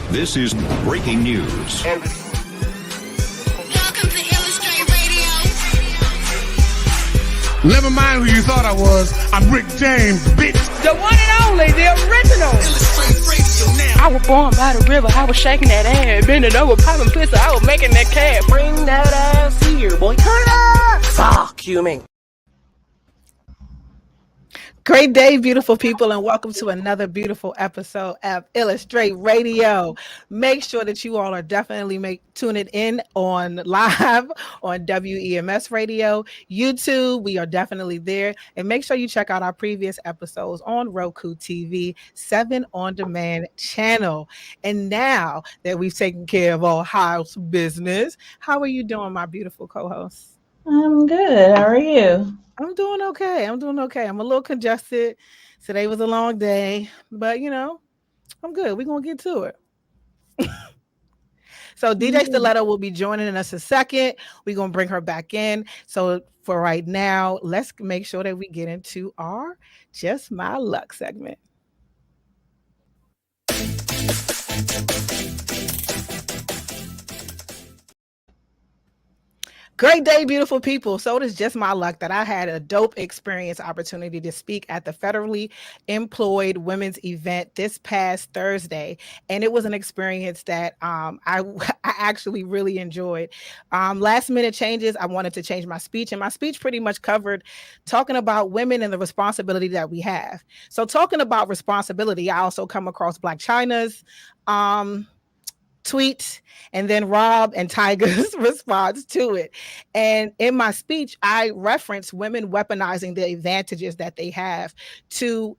This is breaking news. Welcome to Illastr8 Radio. Never mind who you thought I was. I'm Rick James, bitch. The one and only, the original. Illastr8 Radio now. I was born by the river. I was shaking that ass, bending over, popping pistol. I was making that cash. Bring that ass here, boy. Turn it up. Fuck you, man. Great day, beautiful people, and welcome to another beautiful episode of Illastr8 Radio. Make sure that you all are definitely tuning in on live on WEMS Radio, YouTube. We are definitely there. And make sure you check out our previous episodes on Roku TV, 7 on demand channel. And now that we've taken care of all house business, how are you doing, my beautiful co-host? I'm good. How are you? I'm doing okay. I'm a little congested. Today was a long day, but I'm good. We're going to get to it. So DJ Stiletto will be joining us in a second. We're going to bring her back in. So for right now, let's make sure that we get into our Just My Luck segment. Great day, beautiful people. So it is just my luck that I had a dope experience opportunity to speak at the Federally Employed Women's event this past Thursday. And it was an experience that I actually really enjoyed. Last minute changes, I wanted to change my speech. And my speech pretty much covered talking about women and the responsibility that we have. So talking about responsibility, I also come across Black China's tweet and then Rob and Tiger's response to it. And in my speech, I referenced women weaponizing the advantages that they have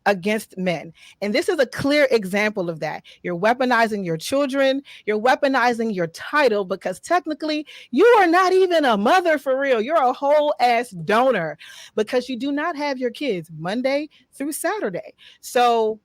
against men. And this is a clear example of that. You're weaponizing your children, you're weaponizing your title, because technically you are not even a mother for real. You're a whole ass donor because you do not have your kids Monday through Saturday. So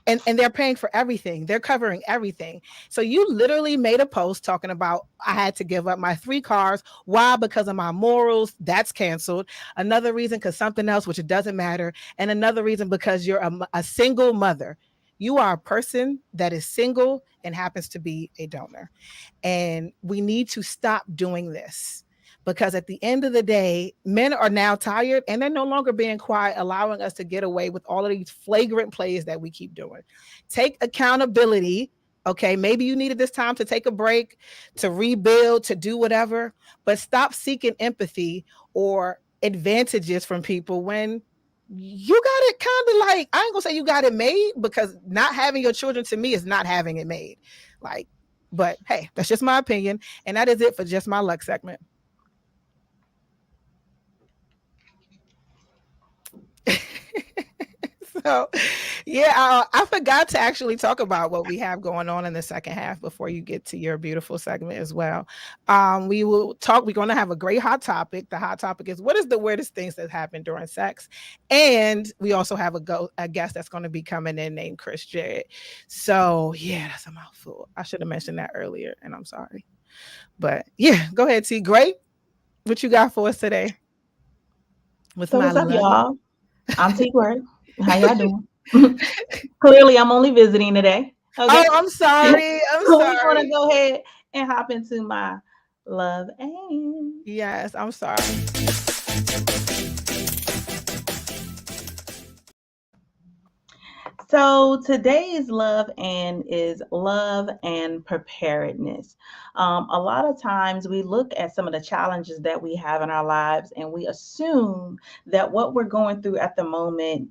And they're paying for everything. They're covering everything. So you literally made a post talking about I had to give up my 3 cars. Why? Because of my morals. That's canceled. Another reason because something else, which it doesn't matter. And another reason because you're a single mother. You are a person that is single and happens to be a donor. And we need to stop doing this. Because at the end of the day, men are now tired and they're no longer being quiet, allowing us to get away with all of these flagrant plays that we keep doing. Take accountability. Okay, maybe you needed this time to take a break, to rebuild, to do whatever, but stop seeking empathy or advantages from people when you got it kind of like, I ain't gonna say you got it made, because not having your children to me is not having it made. But hey, that's just my opinion. And that is it for Just My Luck segment. So, yeah, I forgot to actually talk about what we have going on in the second half before you get to your beautiful segment as well. We will talk. We're going to have a great hot topic. The hot topic is, what is the weirdest things that happen during sex? And we also have a guest that's going to be coming in named Chris Jarrett. So, yeah, that's a mouthful. I should have mentioned that earlier, and I'm sorry. But, yeah, go ahead, T. Great. What you got for us today? What's up, y'all? I'm T. Great. How y'all doing? Clearly, I'm only visiting today. Okay? Oh, I'm sorry. So we want to go ahead and hop into my love and. Yes, I'm sorry. So today's love and is love and preparedness. A lot of times we look at some of the challenges that we have in our lives and we assume that what we're going through at the moment,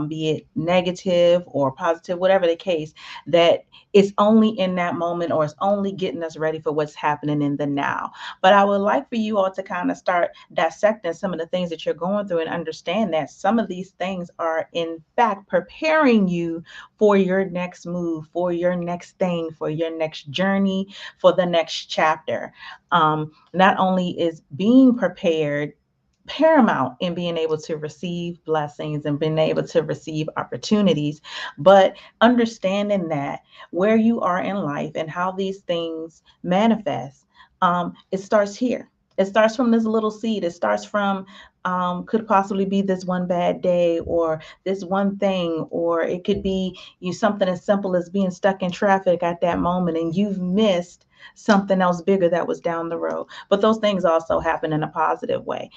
be it negative or positive, whatever the case, that it's only in that moment or it's only getting us ready for what's happening in the now. But I would like for you all to kind of start dissecting some of the things that you're going through and understand that some of these things are in fact preparing you for your next move, for your next thing, for your next journey, for the next chapter. Not only is being prepared paramount in being able to receive blessings and being able to receive opportunities, but understanding that where you are in life and how these things manifest, it starts here. It starts from this little seed. It starts from could possibly be this one bad day or this one thing, or it could be something as simple as being stuck in traffic at that moment and you've missed something else bigger that was down the road. But those things also happen in a positive way.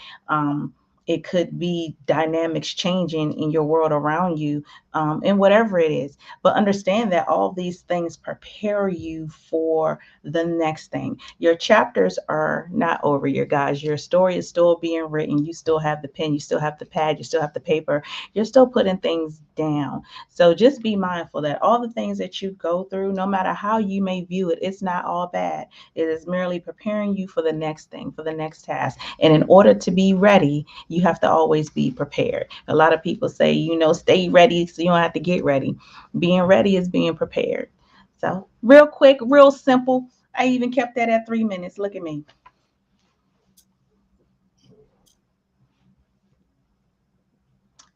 It could be dynamics changing in your world around you, and whatever it is. But understand that all these things prepare you for the next thing. Your chapters are not over, you guys. Your story is still being written. You still have the pen, you still have the pad, you still have the paper. You're still putting things down. So just be mindful that all the things that you go through, no matter how you may view it, it's not all bad. It is merely preparing you for the next thing, for the next task. And in order to be ready, you have to always be prepared. A lot of people say, stay ready so you don't have to get ready. Being ready is being prepared. So real quick, real simple. I even kept that at 3 minutes. Look at me.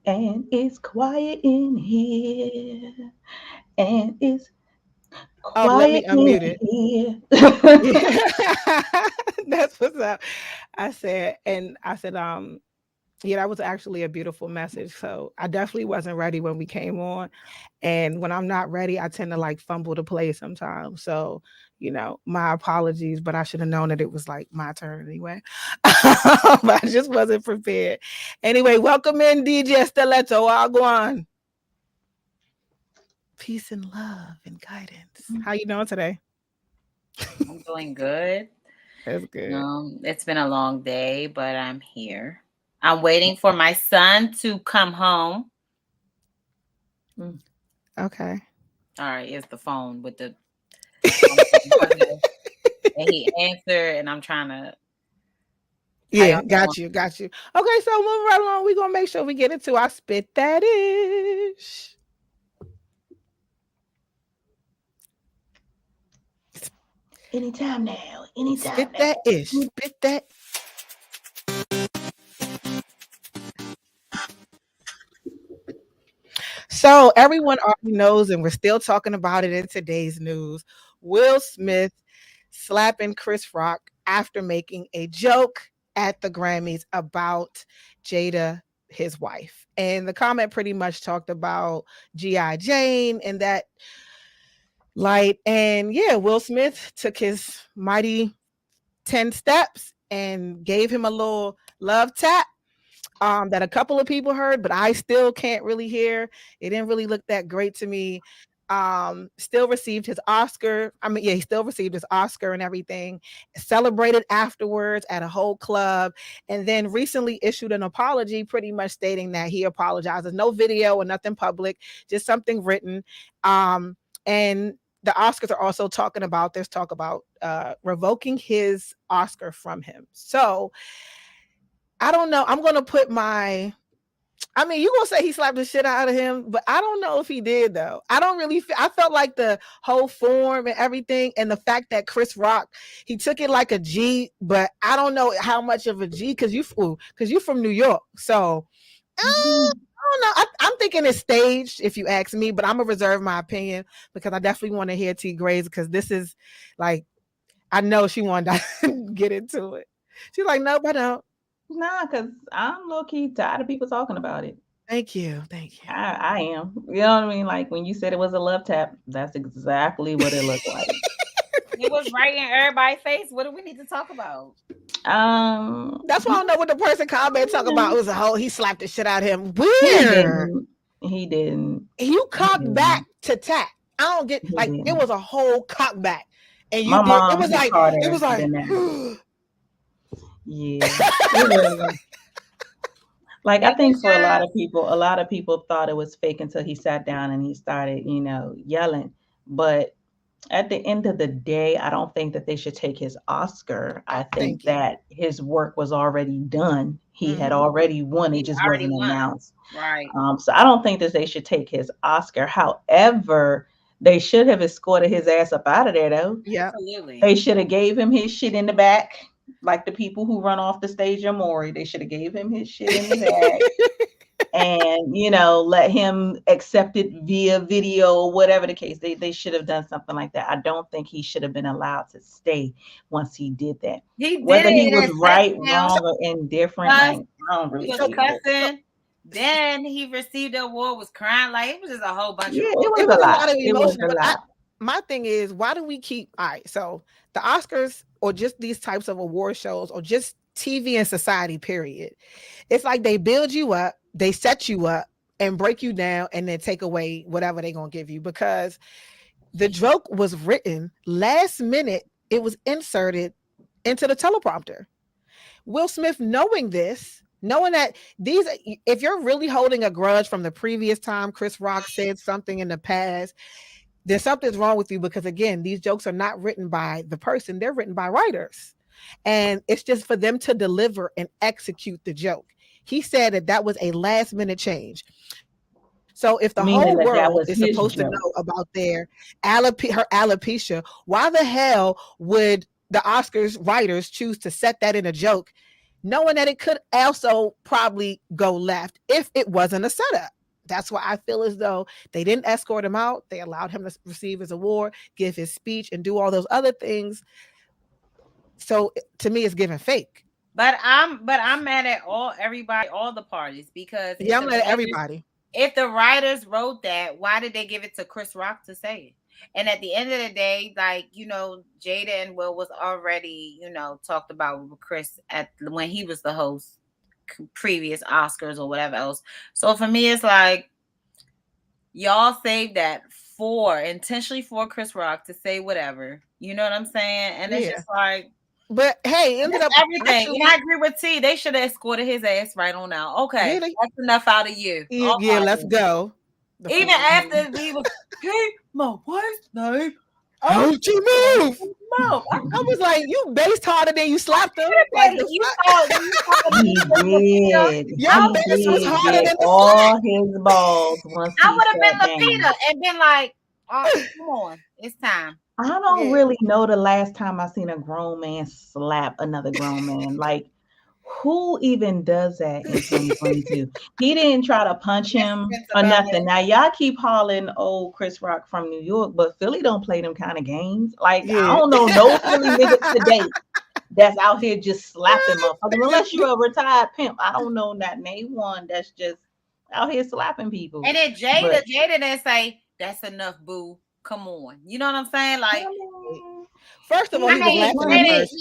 And it's quiet in here. And it's Let me quiet unmute in it. here. That's what's up. I said, yeah, that was actually a beautiful message. So I definitely wasn't ready when we came on. And when I'm not ready, I tend to like fumble the play sometimes. So, my apologies, but I should have known that it was like my turn anyway. But I just wasn't prepared. Anyway, welcome in DJ Stiletto. I'll go on. Peace and love and guidance. How you doing today? I'm doing good. That's good. It's been a long day, but I'm here. I'm waiting for my son to come home. Okay. All right, it's the phone with the and he answered, and I'm trying to. Yeah, got you. Okay, so moving right along, we're gonna make sure we get into our spit that ish. Anytime now. Anytime. Spit that ish. Spit that. So everyone already knows, and we're still talking about it in today's news. Will Smith slapping Chris Rock after making a joke at the Grammys about Jada, his wife. And the comment pretty much talked about G.I. Jane and that light. And yeah, Will Smith took his mighty 10 steps and gave him a little love tap that a couple of people heard, but I still can't really hear. It didn't really look that great to me. Still received his Oscar. He still received his Oscar and everything. Celebrated afterwards at a whole club, and then recently issued an apology, pretty much stating that he apologizes. No video or nothing public, just something written. And the Oscars are also talking about, there's talk about revoking his Oscar from him. So I don't know. I'm going to put you're going to say he slapped the shit out of him, but I don't know if he did, though. I don't really I felt like the whole form and everything, and the fact that Chris Rock, he took it like a G, but I don't know how much of a G, because you from New York. So I don't know. I'm thinking it's staged, if you ask me, but I'm going to reserve my opinion because I definitely want to hear T. Grace, because this is like, I know she wanted to get into it. She's like, nope, I don't. Nah, because I'm low-key tired of people talking about it. Thank you. I am. You know what I mean? Like when you said it was a love tap, that's exactly what it looked like. It was right in everybody's face. What do we need to talk about? That's why I don't know what the person comment talking about. It was a whole, he slapped the shit out of him. Weird. He didn't. You cocked back to tap. I don't get it was a whole cock back. And you mom, it was like yeah. Like I think for a lot of people thought it was fake until he sat down and he started, yelling. But at the end of the day, I don't think that they should take his Oscar. I think that his work was already done. He had already won. It just wasn't announced. Right. So I don't think that they should take his Oscar. However, they should have escorted his ass up out of there, though. Yeah, absolutely. They should have gave him his shit in the back, like the people who run off the stage in Maury. They should have gave him his shit in the back. and let him accept it via video or whatever the case. They should have done something like that. I don't think he should have been allowed to stay once he did that. He did Whether he it was and right, sat down. wrong, or indifferent, like I don't really He was see it. cussing. Then he received the award, was crying. Like it was just a whole bunch of It It was was a a lot. lot of It was emotion. a But lot. my thing is, why do we keep all right? So the Oscars or just these types of award shows or just TV and society, period. It's like they build you up, they set you up and break you down and then take away whatever they're gonna give you, because the joke was written last minute, it was inserted into the teleprompter. Will Smith, knowing this, knowing that these, if you're really holding a grudge from the previous time Chris Rock said something in the past, then something's wrong with you, because again, these jokes are not written by the person, they're written by writers. And it's just for them to deliver and execute the joke. He said that was a last minute change. So if the Meaning whole that world was is his supposed to joke. know about her alopecia, why the hell would the Oscars writers choose to set that in a joke, knowing that it could also probably go left if it wasn't a setup? That's why I feel as though they didn't escort him out. They allowed him to receive his award, give his speech, and do all those other things. So to me, it's giving fake. But I'm mad at everybody, all the parties, because Yeah, I'm mad at everybody. If the writers wrote that, why did they give it to Chris Rock to say it? And at the end of the day, like, Jada and Will was already, talked about with Chris when he was the host, previous Oscars or whatever else. So for me, it's like, y'all saved that intentionally for Chris Rock to say whatever. You know what I'm saying? And it's just like, but hey, ended up everything. Actually, I agree with T. They should have escorted his ass right on out. Okay, that's enough out of you. Yeah, let's go. Even after he was, hey, my wife's name. Don't you move? No, I was like, you based harder than you slapped him. Like, he did. Your base was harder than all his balls. I would have been Lapita and been like, oh, come on, it's time. I don't really know the last time I seen a grown man slap another grown man. Like, who even does that in 2022? He didn't try to punch him or nothing. Now, y'all keep hollering, oh, Chris Rock from New York, but Philly don't play them kind of games. Like, I don't know no Philly niggas today that's out here just slapping motherfuckers. Unless you're a retired pimp. I don't know that name one that's just out here slapping people. And then Jada didn't say, that's enough, boo. Come on. You know what I'm saying? Like, first of all, he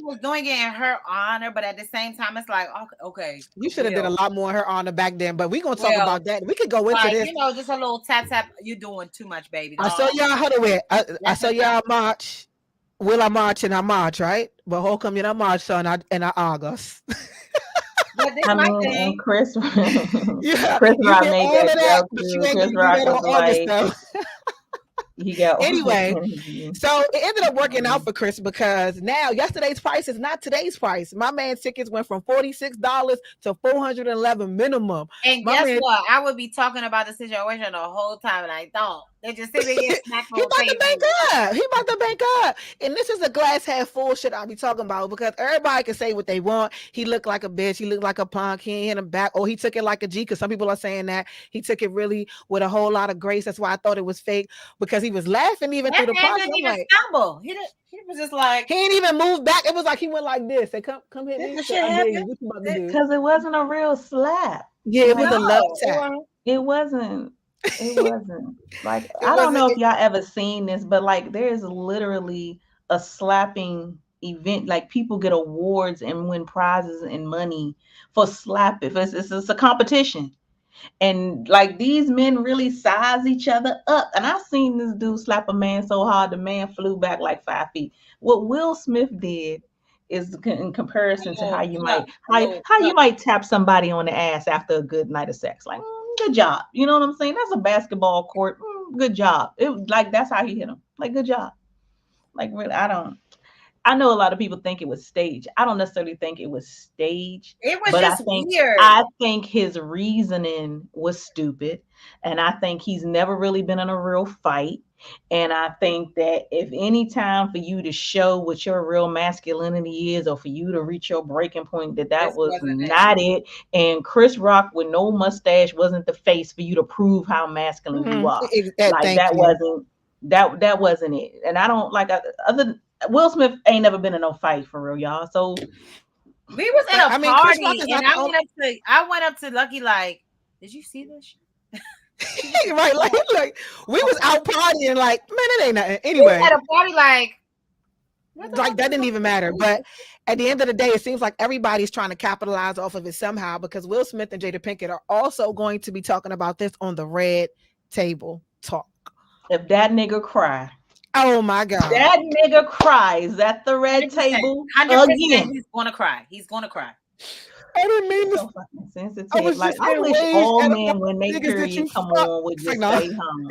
was doing it in her honor, but at the same time, it's like, okay. You should have did a lot more in her honor back then, but we're going to talk about that. We could go into this. Just a little tap. You're doing too much, baby. I saw y'all, hold on, I saw y'all march. Will I march and I march, right? But how come you not march, son, in August? But this my thing. Chris Rock made that joke too. Chris Rock was like, anyway, so it ended up working out for Chris, because now yesterday's price is not today's price. My man's tickets went from $46 to $411 minimum. And guess what? I would be talking about the situation the whole time, and I don't. They just sit there and smack He about to bank up. He about to bank up. And this is a glass half full shit I'll be talking about, because everybody can say what they want. He looked like a bitch. He looked like a punk. He ain't hit him back. Or he took it like a G, because some people are saying that. He took it really with a whole lot of grace. That's why I thought it was fake, because he was laughing even through the process. He didn't even stumble. He was just like, he ain't even moved back. It was like he went like this. Say, come hit me. Because it wasn't a real slap. Yeah, it was a love tap. It wasn't. It wasn't. Like, I don't know if y'all ever seen this, but like, there's literally a slapping event. Like, people get awards and win prizes and money for slapping. It's a competition. And like, these men really size each other up. And I've seen this dude slap a man so hard the man flew back like 5 feet. What Will Smith did is in comparison to how you might tap somebody on the ass after a good night of sex. Like, good job. You know what I'm saying? That's a basketball court. Good job. It like, that's how he hit him. Like, good job. Like, really, I I know a lot of people think it was staged. I don't necessarily think it was staged. It was But just weird. I think his reasoning was stupid. And I think he's never really been in a real fight. And I think that if any time for you to show what your real masculinity is, or for you to reach your breaking point, that This was wasn't it. not it. And Chris Rock with no mustache wasn't the face for you to prove how masculine you are. Like Thank you. that wasn't it. And I don't like other Will Smith ain't never been in no fight for real, y'all. So We was at a I mean, Chris Rock party, is and not the only- I went up to Lucky like, did you see this shit? right, like we was out partying, like, man, it ain't nothing. We was Anyway, at a party like, what the like fuck that is didn't going even matter. on? But at the end of the day, it seems like everybody's trying to capitalize off of it somehow, because Will Smith and Jada Pinkett are also going to be talking about this on the Red Table Talk. if that nigga cry, Oh my God. that nigga cries at the Red Table 100%, again. he's gonna cry. He's gonna cry. I didn't mean So to. fucking sensitive. I was Like, just I saying, wish wage all at a men, when they niggas that period you come fuck. on, would just Like, no. stay home.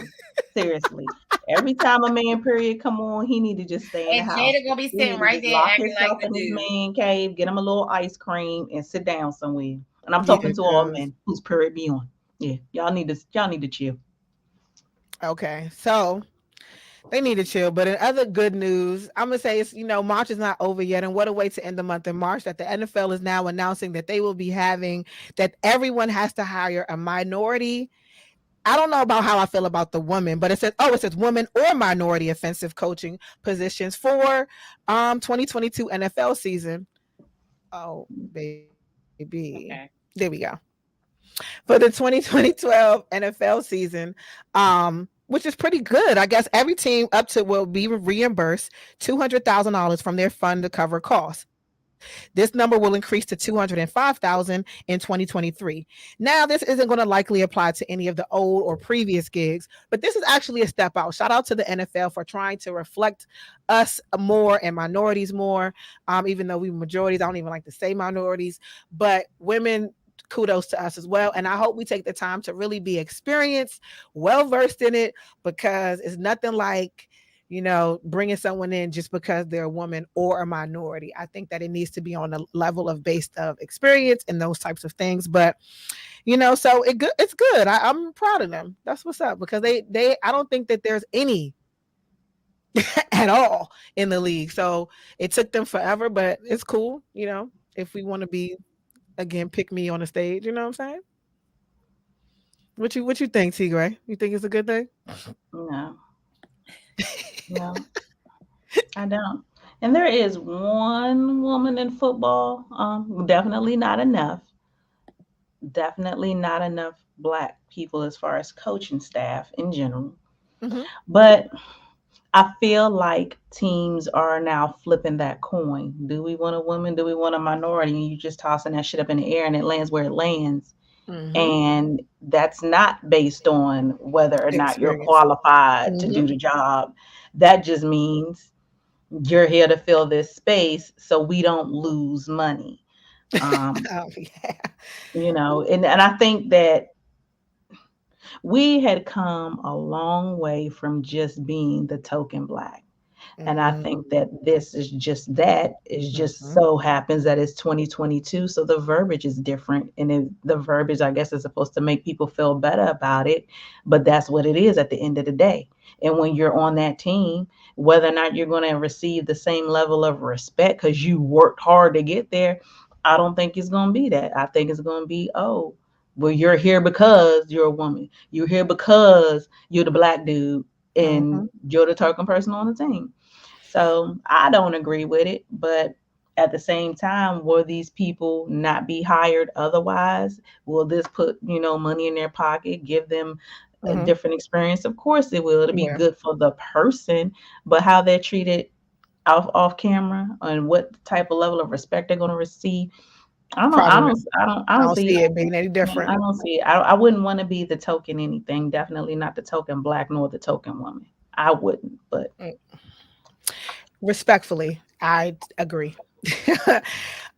Seriously, every time a man period come on, he need to just stay in And the house. Jada gonna be He need sitting to right just there lock acting himself like the in his dude. man cave, get him a little ice cream, and sit down somewhere. And I'm Yeah, talking to all because- men whose period be on. Yeah, y'all need to chill. Okay, so they need to chill. But in other good news, I'm gonna say it's, March is not over yet, and what a way to end the month in March, that the NFL is now announcing that they will be that everyone has to hire a minority. I don't know about how I feel about the woman, but it says women or minority offensive coaching positions for 2022 NFL season. Oh, baby. Okay. There we go. For the 2012 NFL season, which is pretty good. I guess every team up to will be reimbursed $200,000 from their fund to cover costs. This number will increase to $205,000 in 2023. Now, this isn't going to likely apply to any of the old or previous gigs, but this is actually a step out. Shout out to the NFL for trying to reflect us more and minorities more. Even though we majorities, I don't even like to say minorities, but women, kudos to us as well. And I hope we take the time to really be experienced, well-versed in it, because it's nothing like, bringing someone in just because they're a woman or a minority. I think that it needs to be on a level of based of experience and those types of things. But, so it's good. I'm proud of them. That's what's up, because I don't think that there's any at all in the league. So it took them forever, but it's cool. If we want to be, again, pick me on the stage, you know what I'm saying? What you think, T Gray? You think it's a good thing? No. No, I don't. And there is one woman in football. Definitely not enough. Definitely not enough Black people as far as coaching staff in general. Mm-hmm. But I feel like teams are now flipping that coin. Do we want a woman? Do we want a minority? And you just tossing that shit up in the air, and it lands where it lands. Mm-hmm. And that's not based on whether or not you're qualified to do the job. That just means you're here to fill this space so we don't lose money. Oh, yeah. And I think that we had come a long way from just being the token Black. And I think that this is just that. It just so happens that it's 2022. So the verbiage is different. And the verbiage, I guess, is supposed to make people feel better about it. But that's what it is at the end of the day. And when you're on that team, whether or not you're going to receive the same level of respect because you worked hard to get there, I don't think it's going to be that. I think it's going to be, well, you're here because you're a woman. You're here because you're the Black dude. And you're the token person on the team. So I don't agree with it. But at the same time, will these people not be hired otherwise? Will this put, money in their pocket, give them a different experience? Of course it will. It'll be good for the person. But how they're treated off camera and what type of level of respect they're going to receive, I don't see it being any different. I don't see it. I wouldn't want to be the token anything. Definitely not the token Black nor the token woman. I wouldn't, but respectfully, I agree. But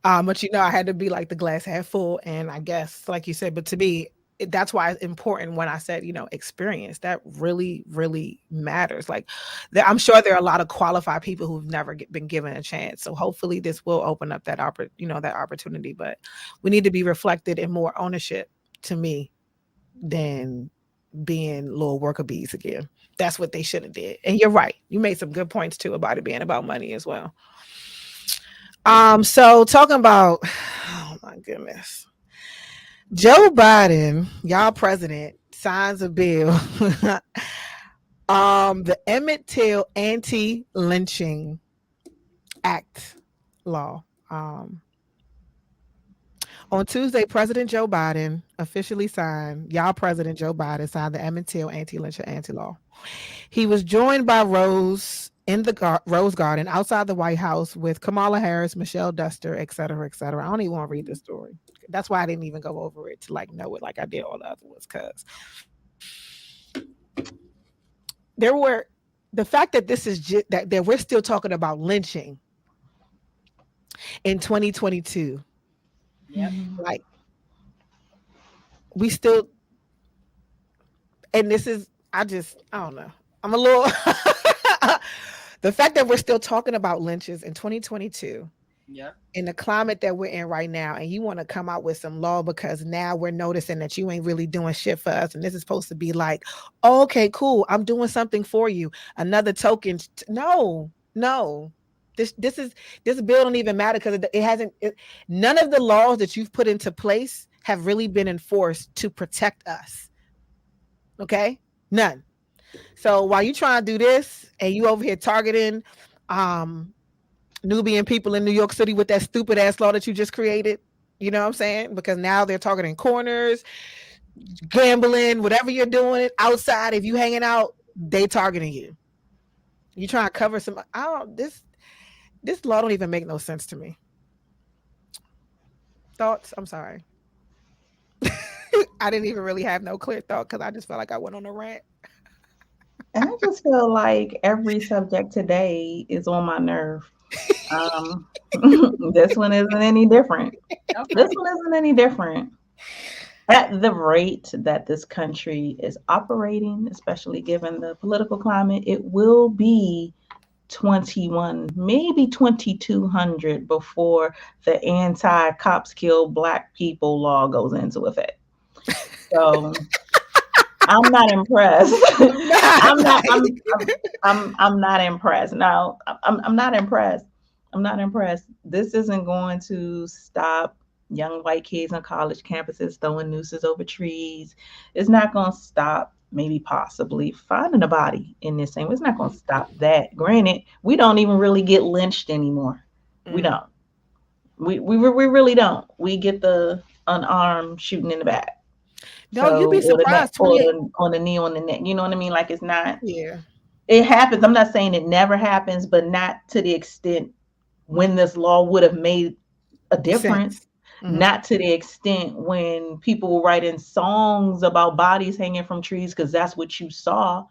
I had to be like the glass half full, and I guess, like you said, but to me, that's why it's important when I said, experience that really, really matters. Like, I'm sure there are a lot of qualified people who've never been given a chance. So hopefully this will open up that that opportunity. But we need to be reflected in more ownership, to me, than being little worker bees again. That's what they should have did. And you're right. You made some good points too about it being about money as well. So talking about, oh my goodness. Joe Biden, y'all president, signs a bill. The Emmett Till Anti-Lynching Act law. On Tuesday, President Joe Biden officially signed, y'all President Joe Biden signed the Emmett Till Anti-Lynching Anti-Law. He was joined by Rose in the Rose Garden outside the White House with Kamala Harris, Michelle Duster, et cetera, et cetera. I don't even want to read the story. That's why I didn't even go over it to know it like I did all the other ones, because the fact that this is that we're still talking about lynching in 2022. Yep. Like, we still, and this is, I don't know. I'm a little, the fact that we're still talking about lynches in 2022. Yeah. In the climate that we're in right now, and you want to come out with some law because now we're noticing that you ain't really doing shit for us, and this is supposed to be like, oh, okay, cool, I'm doing something for you. Another token. No. This bill don't even matter because it hasn't. None of the laws that you've put into place have really been enforced to protect us. Okay, none. So while you trying to do this, and you over here targeting, Nubian people in New York City with that stupid ass law that you just created, you know what I'm saying? Because now they're targeting corners, gambling, whatever you're doing outside. If you hanging out, they targeting you. You trying to cover some. This law don't even make no sense to me. Thoughts? I'm sorry. I didn't even really have no clear thought because I just felt like I went on a rant. And I just feel like every subject today is on my nerve. This one isn't any different. Okay. This one isn't any different. At the rate that this country is operating, especially given the political climate, it will be 21, maybe 2200 before the anti-cops kill black people law goes into effect. So I'm not impressed. I'm not impressed. No, I'm not impressed. I'm not impressed. This isn't going to stop young white kids on college campuses throwing nooses over trees. It's not going to stop maybe possibly finding a body in this thing. It's not going to stop that. Granted, we don't even really get lynched anymore. We don't. We really don't. We get the unarmed shooting in the back. No, So, you'd be surprised. on the knee, on the neck. You know what I mean? Like, it's not. Yeah. It happens. I'm not saying it never happens, but not to the extent when this law would have made a difference. Mm-hmm. Not to the extent when people were writing songs about bodies hanging from trees, because that's what you saw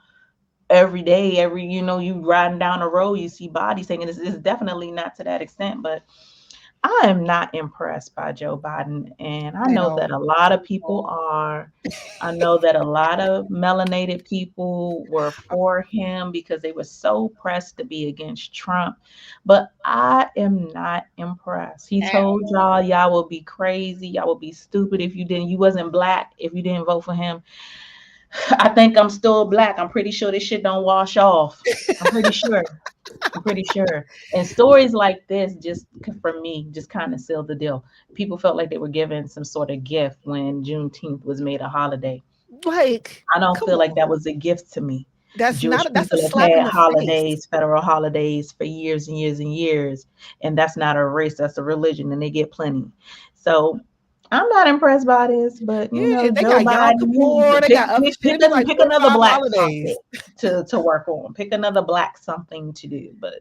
every day. You riding down the road, you see bodies hanging. It's definitely not to that extent, but I am not impressed by Joe Biden. And I know that a lot of people are. I know that a lot of melanated people were for him because they were so pressed to be against Trump. But I am not impressed. He told y'all will be crazy. Y'all will be stupid if you wasn't black, if you didn't vote for him. I think I'm still black. I'm pretty sure this shit don't wash off. I'm pretty sure. And stories like this, just for me, just kind of sealed the deal. People felt like they were given some sort of gift when Juneteenth was made a holiday. Like, I don't feel like that was a gift to me. That's Jewish not. That's a people slap have in had the holidays, face. federal holidays for years and years and years, and that's not a race. That's a religion, and they get plenty. So I'm not impressed by this, but Yeah, you know, they Joe got Yom Kippur, they got other shit. pick Like another black holidays to work on. Pick another black something to do. But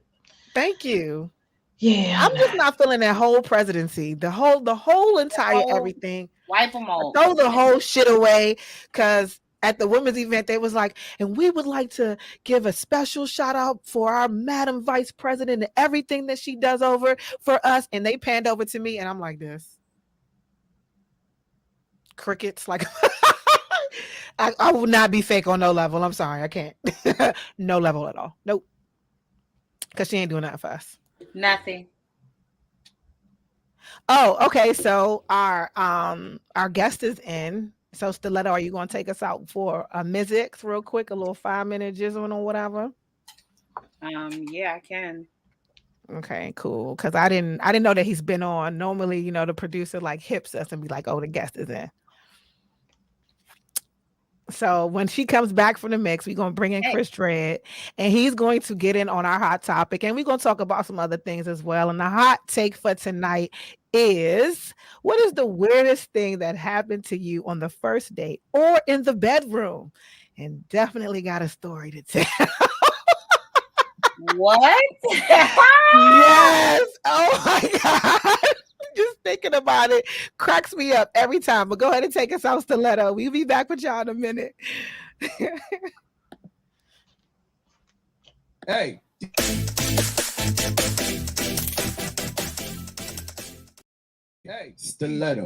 thank you. Yeah, I'm just not feeling that whole presidency, the whole entire everything. Wipe them all. Throw the whole shit away, because at the women's event, they was like, and we would like to give a special shout out for our Madam Vice President and everything that she does over for us. And they panned over to me, and I'm like this. Crickets, like I will not be fake on no level. I'm sorry, I can't. No level at all. Nope. Because she ain't doing that for us. Nothing. Oh, okay. So our guest is in. So Stiletto, are you gonna take us out for a music real quick, a little 5-minute jizzle or whatever? Yeah, I can. Okay, cool. Because I didn't know that he's been on. Normally, you know, the producer like hips us and be like, "Oh, the guest is in." So when she comes back from the mix, we're gonna bring in Hey. Chris Dredd, and he's going to get in on our hot topic, and we're gonna talk about some other things as well. And the hot take for tonight is: what is the weirdest thing that happened to you on the first date or in the bedroom? And definitely got a story to tell. What? Yes. Oh my God. Just thinking about it cracks me up every time. But go ahead and take us out, Stiletto. We'll be back with y'all in a minute. Hey. Hey. Stiletto.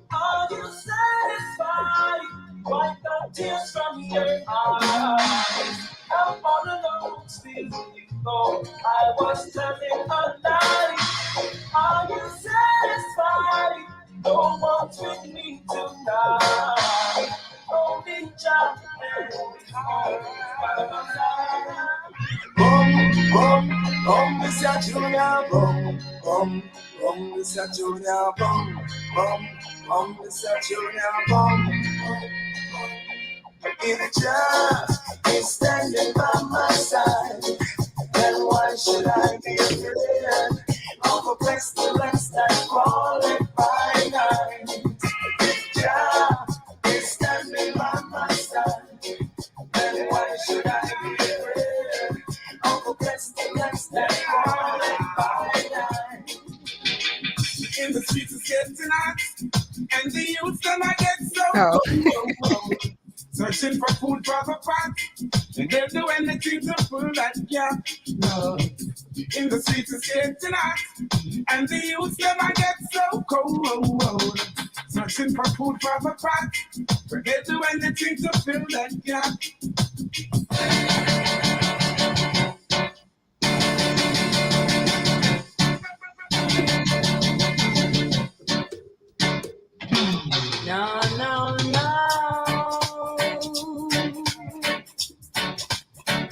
Are you satisfied? Wipe the tears from your eyes. I'm all alone, still you know I was telling a lie. Are you satisfied? No one's with me tonight. Only child and Mr. Junior, Mr. Junior, Mr. Junior, if Jah is standing by my side, then why should I be afraid of a pestilence that's crawling by night? If Jah is standing by my side, then why should I be afraid of a pestilence that's crawling by night? In the streets is getting hot, and the youth gonna get so cold. Searching for food for the pot, and they'll do anything to pull that gap. No. In the streets is getting hot, and the youth gonna get so cold. Searching for food for the pot, but they'll do anything to fill that gap. No, no, no.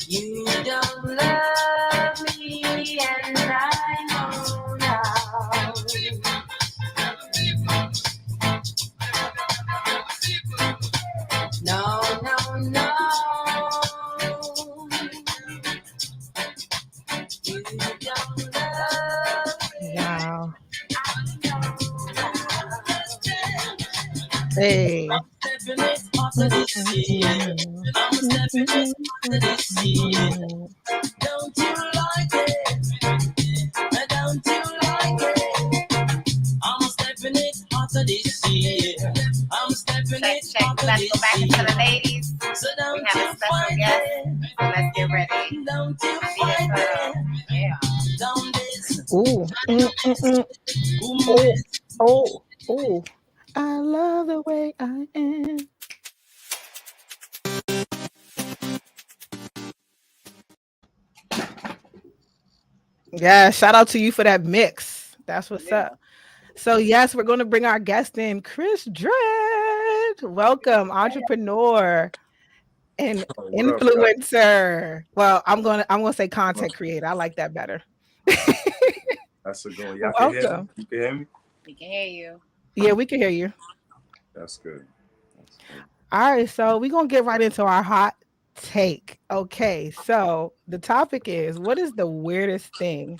You don't love me, and I know now. No, no, no. You don't love me. Wow. Hey. Don't you like it? Don't you like it? I'm stepping it hotter this year. I'm stepping it hotter Let's this go back into the ladies. So don't We have a special guest. Let's get ready. Don't you Be fight it. Yeah. Don't this. Ooh. Oh. I love the way I am. Yeah, shout out to you for that mix. That's what's up. So yes, we're going to bring our guest in, Chris Dredd. Welcome, entrepreneur and influencer. Well, I'm gonna say content creator. I like that better. That's a good one. Y'all can hear me? You can hear me? We can hear you. Yeah, we can hear you. That's good. All right, so we're gonna get right into our hot take. Okay, so the topic is: what is the weirdest thing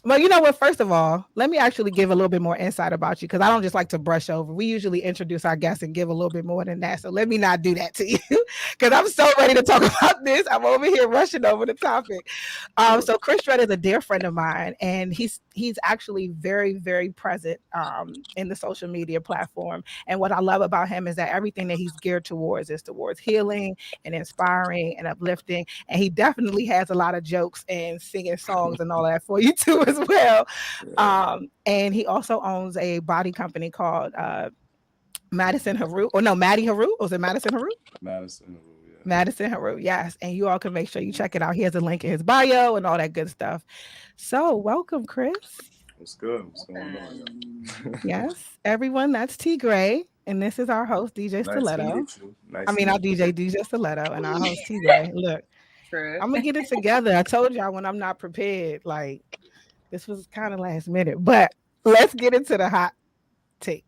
Well, you know what? First of all, let me actually give a little bit more insight about you because I don't just like to brush over. We usually introduce our guests and give a little bit more than that. So let me not do that to you because I'm so ready to talk about this. I'm over here rushing over the topic. So Chris Dredd is a dear friend of mine, and he's actually very, very present in the social media platform. And what I love about him is that everything that he's geared towards is towards healing and inspiring and uplifting. And he definitely has a lot of jokes and singing songs and all that for you too as well. And he also owns a body company called Madison Haru, or no, Maddie Haru. Or was it Madison Haru? Madison Haru, yeah. Madison Haru, yes. And you all can make sure you check it out. He has a link in his bio and all that good stuff. So welcome, Chris. What's good? What's going on? Yes, everyone, that's T Gray. And this is our host, DJ Stiletto. Nice to meet you. I mean, our DJ Stiletto, and our host, T Gray. Look, I'm going to get it together. I told y'all when I'm not prepared, like, this was kind of last minute. But let's get into the hot take.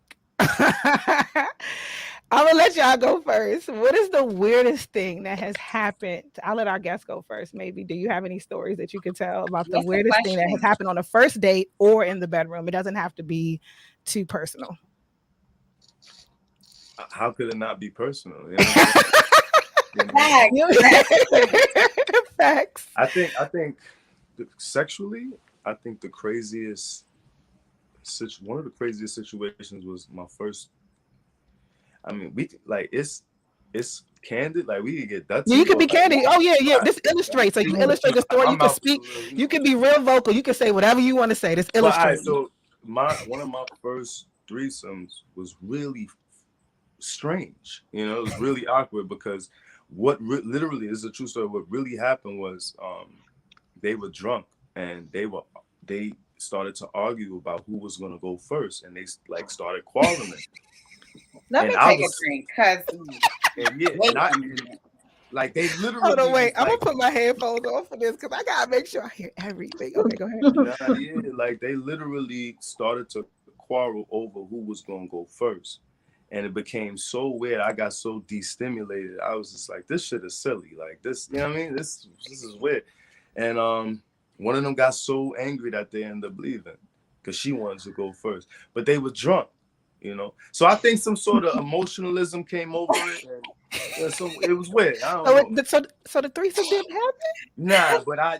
I'm gonna let y'all go first. What is the weirdest thing that has happened? I'll let our guests go first. Maybe do you have any stories that you could tell about the weirdest thing that has happened on a first date or in the bedroom? It doesn't have to be too personal. How could it not be personal? Facts. I think sexually, I think one of the craziest situations was my first. I mean, it's candid. Like we could get that. Yeah, you could be candid. Oh yeah. This illustrates. So you illustrate the story. You can speak. You can be real vocal. You can say whatever you want to say. This illustrates. So one of my first threesomes was really strange. You know, it was really awkward because literally this is a true story. What really happened was they were drunk and they started to argue about who was gonna go first, and they like started quarreling. Let me take a drink, like they literally. Hold on, wait. I'm gonna put my headphones on for this because I gotta make sure I hear everything. Okay, go ahead. Like they literally started to quarrel over who was gonna go first, and it became so weird. I got so destimulated. I was just like, this shit is silly. Like this, you know what I mean? This is weird. And one of them got so angry that they ended up leaving because she wanted to go first, but they were drunk. You know, so I think some sort of emotionalism came over it, and so it was weird. I don't know. So the threesome didn't happen? Nah, but I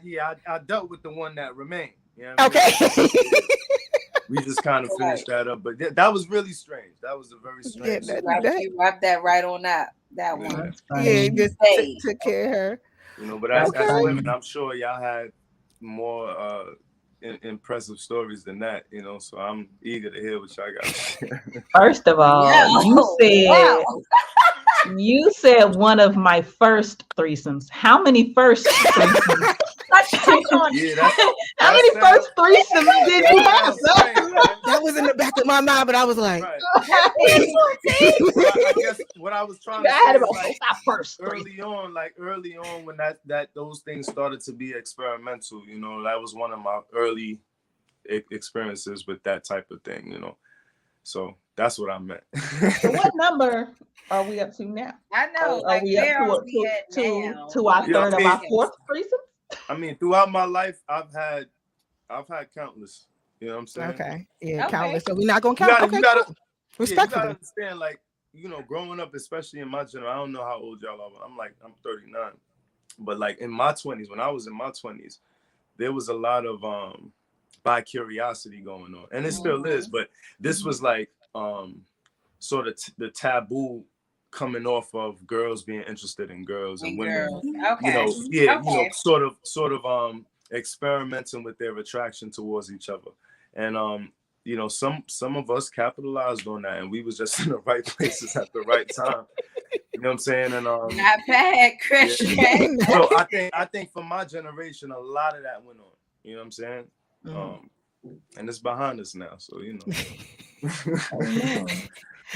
dealt with the one that remained. You know okay. We just kind of finished that up, but that was really strange. That was a very strange. You wrubbed that right on that one. Yeah, just took care of her. You know, but as women, I'm sure y'all had more impressive stories than that, you know, so I'm eager to hear what y'all got. First of all, you said one of my first threesomes. How many first threesomes? How many first threesomes did you have? That was in the back of my mind, but I was like, I guess what I was trying to say is first early on when that those things started to be experimental, you know, that was one of my early experiences with that type of thing, you know. So that's what I meant. So what number are we up to now? I know. Are we up to our third or our fourth threesome? I mean, throughout my life, I've had countless. You know what I'm saying? Okay. Yeah, countless. So we're not gonna count. You gotta respectfully. understand, like, you know, growing up, especially in my generation, I don't know how old y'all are, but I'm 39. But like in my 20s, when I was in my 20s, there was a lot of bi curiosity going on, and it still is. But this was like sort of the taboo coming off of girls being interested in girls and women. Okay. You know, sort of experimenting with their attraction towards each other, and you know, some of us capitalized on that, and we was just in the right places at the right time. You know what I'm saying? And not bad, Christian. Yeah. So I think for my generation, a lot of that went on. You know what I'm saying? And it's behind us now, so you know.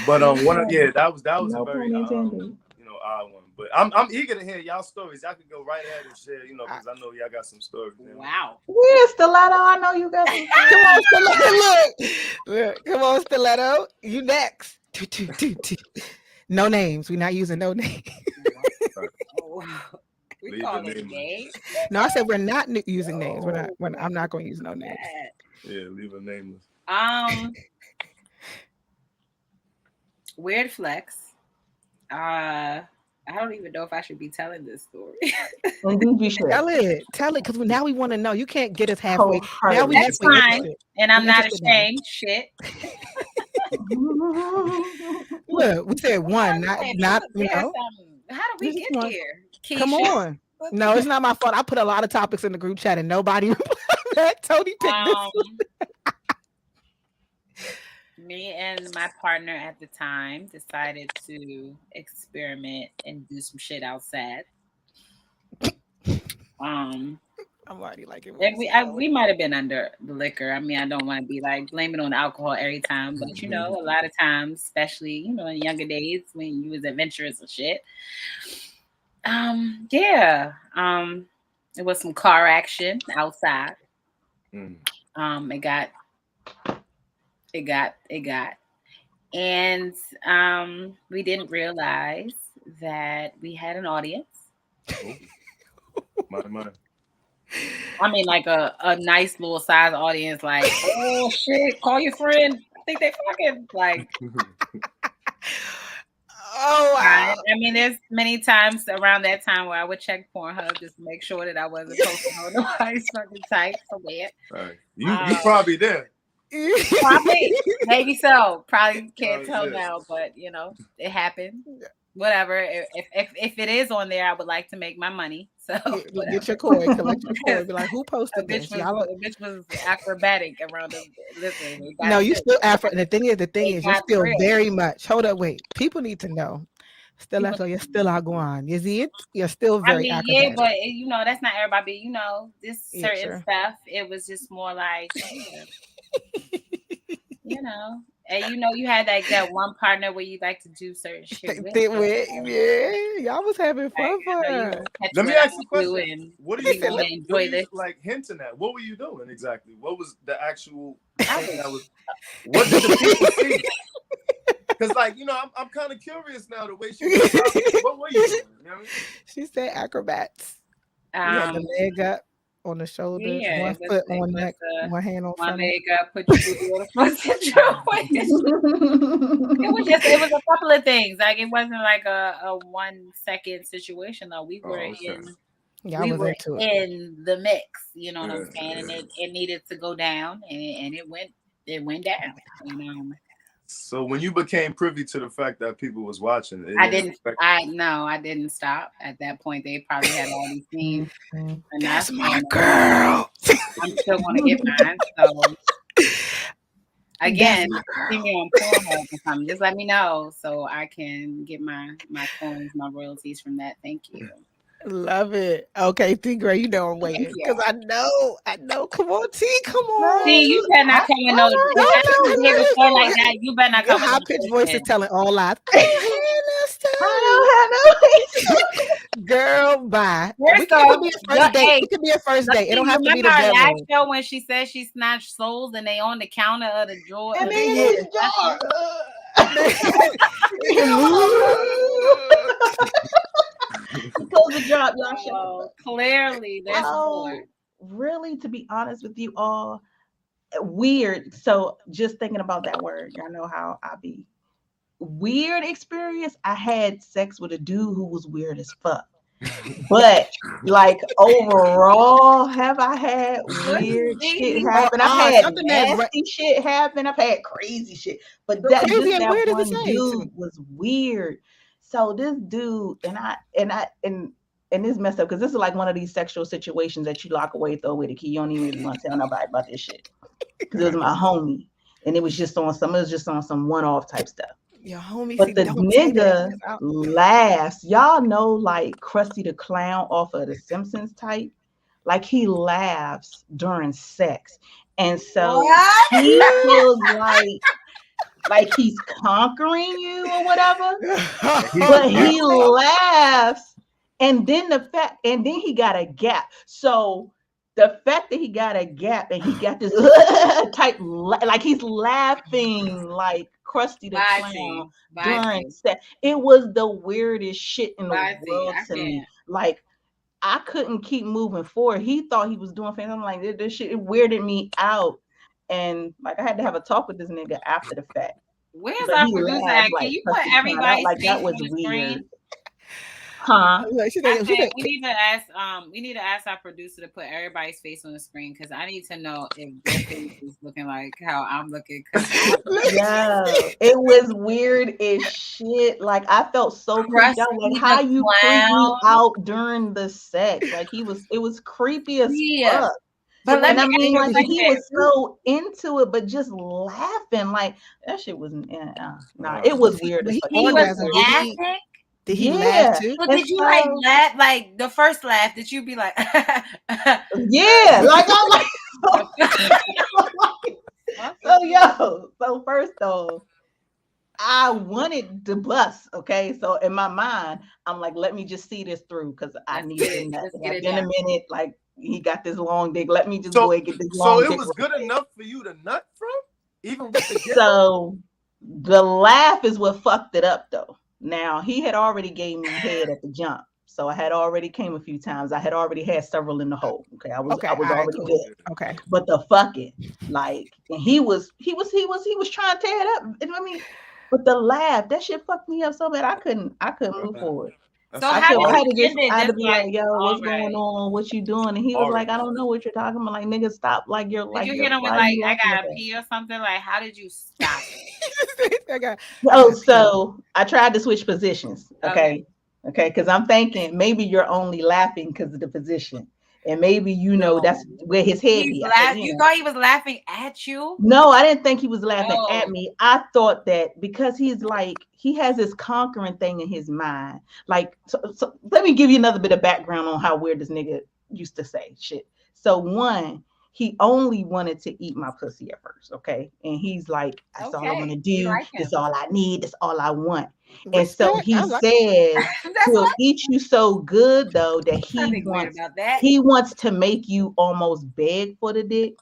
But that was a very odd one. But I'm eager to hear y'all stories. Y'all can go right ahead and share, you know, because I know y'all got some stories. Wow. Yeah, Stiletto, I know you got some stories. Come on, Stiletto. Look. Come on, Stiletto. You next. No names. We're not using no names. We Leave call the it nameless. gay. No, I said we're not using names. I'm not going to use no names. Yeah, leave it nameless. Weird flex. I don't even know if I should be telling this story. You should. Tell it, because now we want to know. You can't get us halfway. Now Wholeheartedly. we That's halfway fine, interested. and I'm We not interested now. ashamed. Shit. Look, we said one, not Hey, not there's you know. something. How did we This is get one. here? Come Keisha? on. No, it's not my fault. I put a lot of topics in the group chat and nobody replied. Tony picked this one. Me and my partner at the time decided to experiment and do some shit outside. I'm already like it. And we might have been under the liquor. I mean, I don't want to be like blaming on alcohol every time, but you know, a lot of times, especially you know, in younger days when you was adventurous and shit. It was some car action outside. It got, and we didn't realize that we had an audience. My. I mean, like a nice little size audience, like, oh shit, call your friend. I think they fucking like. Oh wow. I mean, there's many times around that time where I would check Pornhub just to make sure that I wasn't posting on nobody's fucking type somewhere. Right. You probably there. Probably, maybe so. Probably can't tell now, but you know, it happened. Whatever. If it is on there, I would like to make my money. So get your coin, collect your coin. Be like, who posted this? The bitch was acrobatic around the listen. No, you still Afro. The thing is, you're still very much. Hold up, wait. People need to know. Still Afro, you're still Aguan. You see it? You're still very acrobatic. Yeah, but you know, that's not everybody. You know, this certain stuff. It was just more like, you know. And you know, you had like that one partner where you like to do certain shit with. Yeah, y'all was having fun. Let me ask you a question. What do you enjoy this? Like hinting at? What were you doing exactly? What was the actual thing that was? What did the people see? Because, like, you know, I'm kind of curious now the way she was. What were you doing? You know what I mean? She said acrobats. You had the leg up on the shoulder, one foot on neck, one hand on front. One leg up, put your booty on the front. It was a couple of things. Like, it wasn't like a 1 second situation, though. We were in the mix, you know what I'm saying? And it needed to go down, and it went down, you know. So when you became privy to the fact that people was watching, I didn't stop at that point. They probably had already seen. That's my girl. I'm still going to get mine. So again, see me on Pornhub or something. Just let me know so I can get my coins, my royalties from that. Thank you. Love it. Okay, T Gray, you know I'm waiting because I know. Come on, T, come on. See, you better not come with no. Like that. You better not come. High pitched voice is telling all lies. Girl, bye. It could be a first date. It could be a first date. It don't have to be the bedroom. Last show when she said she snatched souls and they on the counter of the drawer. I mean, close the drop, y'all. Clearly, there's more. Really, to be honest with you all, weird. So just thinking about that word, y'all know how I be. Weird experience. I had sex with a dude who was weird as fuck. But like overall, have I had weird shit happen? I've had nasty shit happen. I've had crazy shit. But that one dude was weird. So this dude and this messed up because this is like one of these sexual situations that you lock away, throw away the key. You don't even really want to tell nobody about this shit. Because it was my homie. And it was just on some one-off type stuff. Your homie, but the nigga laughs. Y'all know like Krusty the Clown off of the Simpsons type? Like he laughs during sex. And so he feels like he's conquering you or whatever. But he laughs. And then he got a gap. So the fact that he got a gap and he got this type, like he's laughing like Krusty the Clown during sex. It was the weirdest shit in the world to me. Like I couldn't keep moving forward. He thought he was doing things. I'm like, this shit, it weirded me out. And like I had to have a talk with this nigga after the fact. Where's But our he producer laughed, at? like, Can you put cussed the crowd out, everybody's like face that on was the weird. screen? Huh? Like, she I think- said we need to ask our producer to put everybody's face on the screen because I need to know if their face is looking like how I'm looking. Yeah, it was weird as shit. Like I felt so creeped out. Like how you creep me out during the sex? Like it was creepy as fuck. But let And me I mean, ask you like a he question. was so into it, but just laughing. Like that shit was nah. It was weird as fuck. He was laughing. Did he laugh too? But did you like laugh? Like the first laugh, did you be like, yeah, like I'm like, so first though, I wanted the bus. Okay, so in my mind, I'm like, let me just see this through because I need to nut. It's been a minute. Like he got this long dick. Let me just go and get this long dick. So it was good enough for you to nut from, even with the gift? So the laugh is what fucked it up though. Now he had already gave me head at the jump, so I had already came a few times. I had already had several in the hole. Okay, I was already good. Okay, but the fucking like, and he was trying to tear it up. And I mean, but the laugh, that shit fucked me up so bad I couldn't move forward. So I had to be like, yo, what's going on? What you doing? And he was like, I don't know what you're talking about. Like, nigga, stop. Like, you're like, did you hit him with like, I gotta pee or something? Like, how did you stop it? So I tried to switch positions. Okay, because I'm thinking maybe you're only laughing because of the position. And maybe that's where his head be. You thought he was laughing at you? No, I didn't think he was laughing at me. I thought that because he's like, he has this conquering thing in his mind. Like, so let me give you another bit of background on how weird this nigga used to say shit. So one, he only wanted to eat my pussy at first, okay? And he's like, that's all I want to do. That's all I need. That's all I want. And so he says he'll eat you so good though that he wants to make you almost beg for the dick.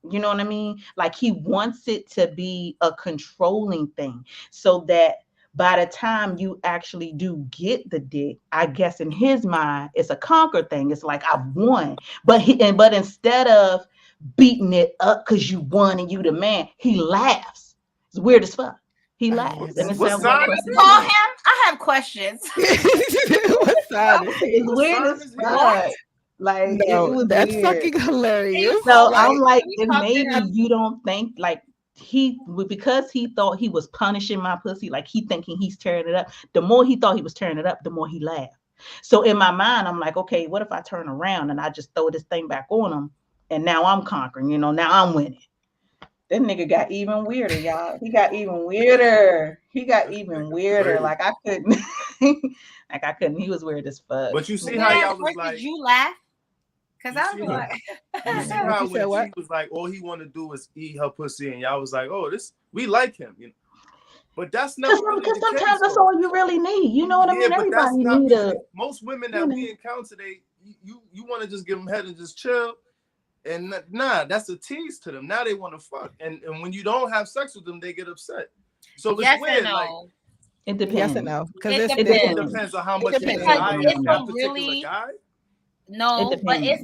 You know what I mean? Like he wants it to be a controlling thing so that by the time you actually do get the dick, I guess in his mind, it's a conquer thing. It's like I've won. But instead of beating it up because you won and you the man, he laughs. It's weird as fuck. He laughs. And it sounds like call him. I have questions. It's weird as fuck. Like that's weird. fucking hilarious. So I'm like, and maybe you don't think like because he thought he was punishing my pussy, like he thinking he's tearing it up. The more he thought he was tearing it up, the more he laughed. So in my mind, I'm like, okay, what if I turn around and I just throw this thing back on him, and now I'm conquering, now I'm winning. That nigga got even weirder, y'all. He got even weirder. Like I couldn't. He was weird as fuck. But you see how y'all was like, did you laugh? Because I was like, you see how when he was like, all he want to do is eat her pussy, and y'all was like, oh, we like him, But that's not because sometimes that's all you really need. You know what I mean? Everybody need most women that we encounter, you want to just give them head and just chill. And that's a tease to them. Now they want to fuck, and when you don't have sex with them, they get upset. So it's weird. Like, it depends. Yes and no, because it depends on how much you desire that particular guy. No, but it's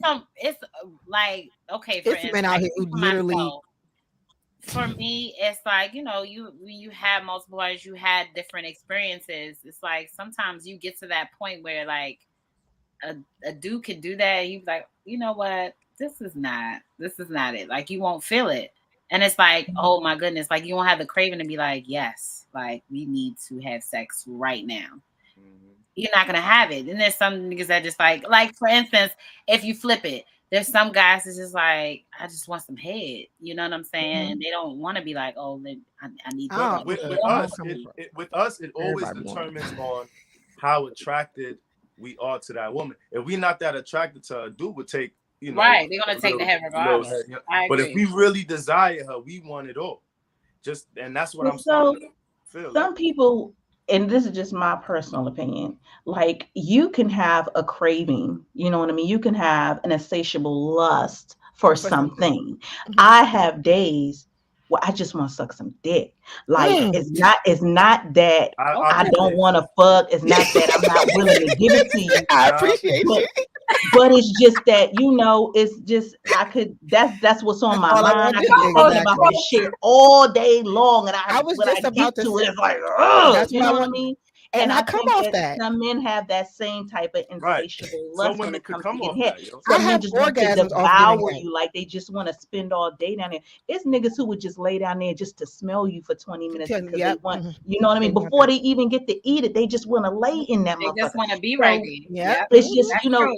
like, okay, for instance, men out here who literally. For me, it's like, you have multiple lives, you had different experiences. It's like sometimes you get to that point where like a dude can do that. He's like, you know what? This is not it. Like you won't feel it. And it's like, oh my goodness, like you won't have the craving to be like, yes, like we need to have sex right now. Mm-hmm. You're not gonna have it. And there's some niggas that just like for instance, if you flip it, there's some guys that's just like, I just want some head. You know what I'm saying? Mm-hmm. They don't want to be like, oh, I need that. With us, it always determines on how attracted we are to that woman. If we're not that attracted to her, a dude would take, right, they're gonna take the head regardless. But if we really desire her, we want it all. And that's what I'm starting to feel. Some people, and this is just my personal opinion, like you can have a craving, you know what I mean? You can have an insatiable lust for something. Mm-hmm. I have days where I just want to suck some dick. Like it's not that I don't want to fuck. It's not that I'm not willing to give it to you. I appreciate it. But it's just that, it's just that's what's on my all I mind. want I to could be do. thinking about Exactly. this shit all day long, and I was when I just get about to to it, say, it's like, ugh, that's you what I know what I want. mean? And I I come think off that that. some men have that same type of Right. insatiable Some lust when women it could comes to come getting off hit. that, yo. I Some men have just want to orgasms off getting devour hit. you, like they just want to spend all day down there. It's niggas who would just lay down there just to smell you for 20 minutes because they Yep. want, you know what I mean? They want Before that. they even get to eat it, they just want to lay in that They just motherfucker. want to be So right there. Yep. it's just, That's true.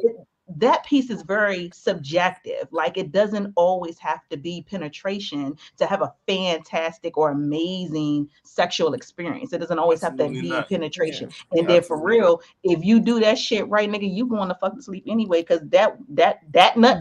that piece is very subjective. Like, it doesn't always have to be penetration to have a fantastic or amazing sexual experience. It doesn't always have to Absolutely be not. penetration. And then for Absolutely not. real, if you do that shit right, nigga, you going to fucking sleep anyway. Cause that nut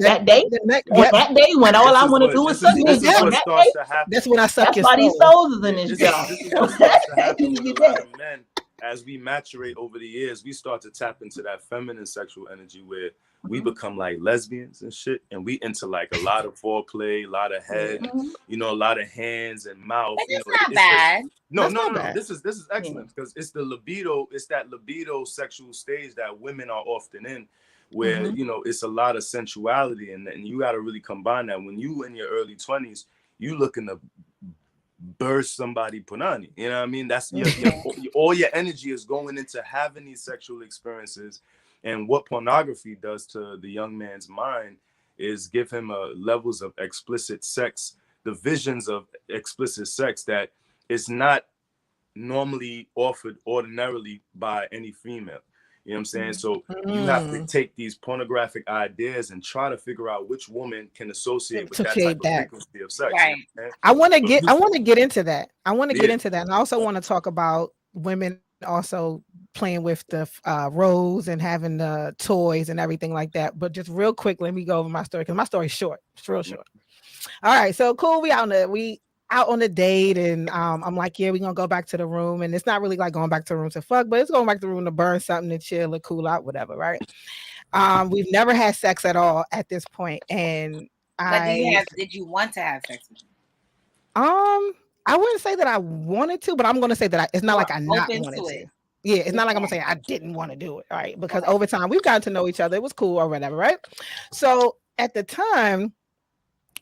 that day, on Yep. that day when all I want to do is suck This dick is on what that starts day, to happen. That's when I suck that's your why these soul. souls is in Yeah, this this job. is what starts to happen You with a get lot that. of men. As we maturate over the years, we start to tap into that feminine sexual energy where we become like lesbians and shit, and we into like a lot of foreplay, a lot of head, a lot of hands and mouth. But it's not bad. That's not No. bad. This is excellent because it's the libido. It's that libido sexual stage that women are often in, where it's a lot of sensuality, and you got to really combine that. When you in your early 20s, you looking to burst somebody punani. You know what I mean? That's all your energy is going into having these sexual experiences. And what pornography does to the young man's mind is give him levels of explicit sex, the visions of explicit sex that is not normally offered ordinarily by any female. You know what I'm saying? So you have to take these pornographic ideas and try to figure out which woman can associate with that type of frequency of sex. Right. You know I want to get into that. I want to get Yeah. into that. And I also want to talk about women also playing with the roles and having the toys and everything like that. But just real quick, let me go over my story because my story's short. It's real short. All right, so cool. We out on a date, and I'm like, yeah, we're gonna go back to the room. And it's not really like going back to the room to fuck, but it's going back to the room to burn something, to chill or cool out, whatever, right? We've never had sex at all at this point. And But did you want to have sex with him? I wouldn't say that I wanted to, but I'm gonna say that it's not like I not wanted to. Yeah, it's not like I'm gonna say I didn't want to do it, right? Because over time we've gotten to know each other. It was cool or whatever, right? So at the time,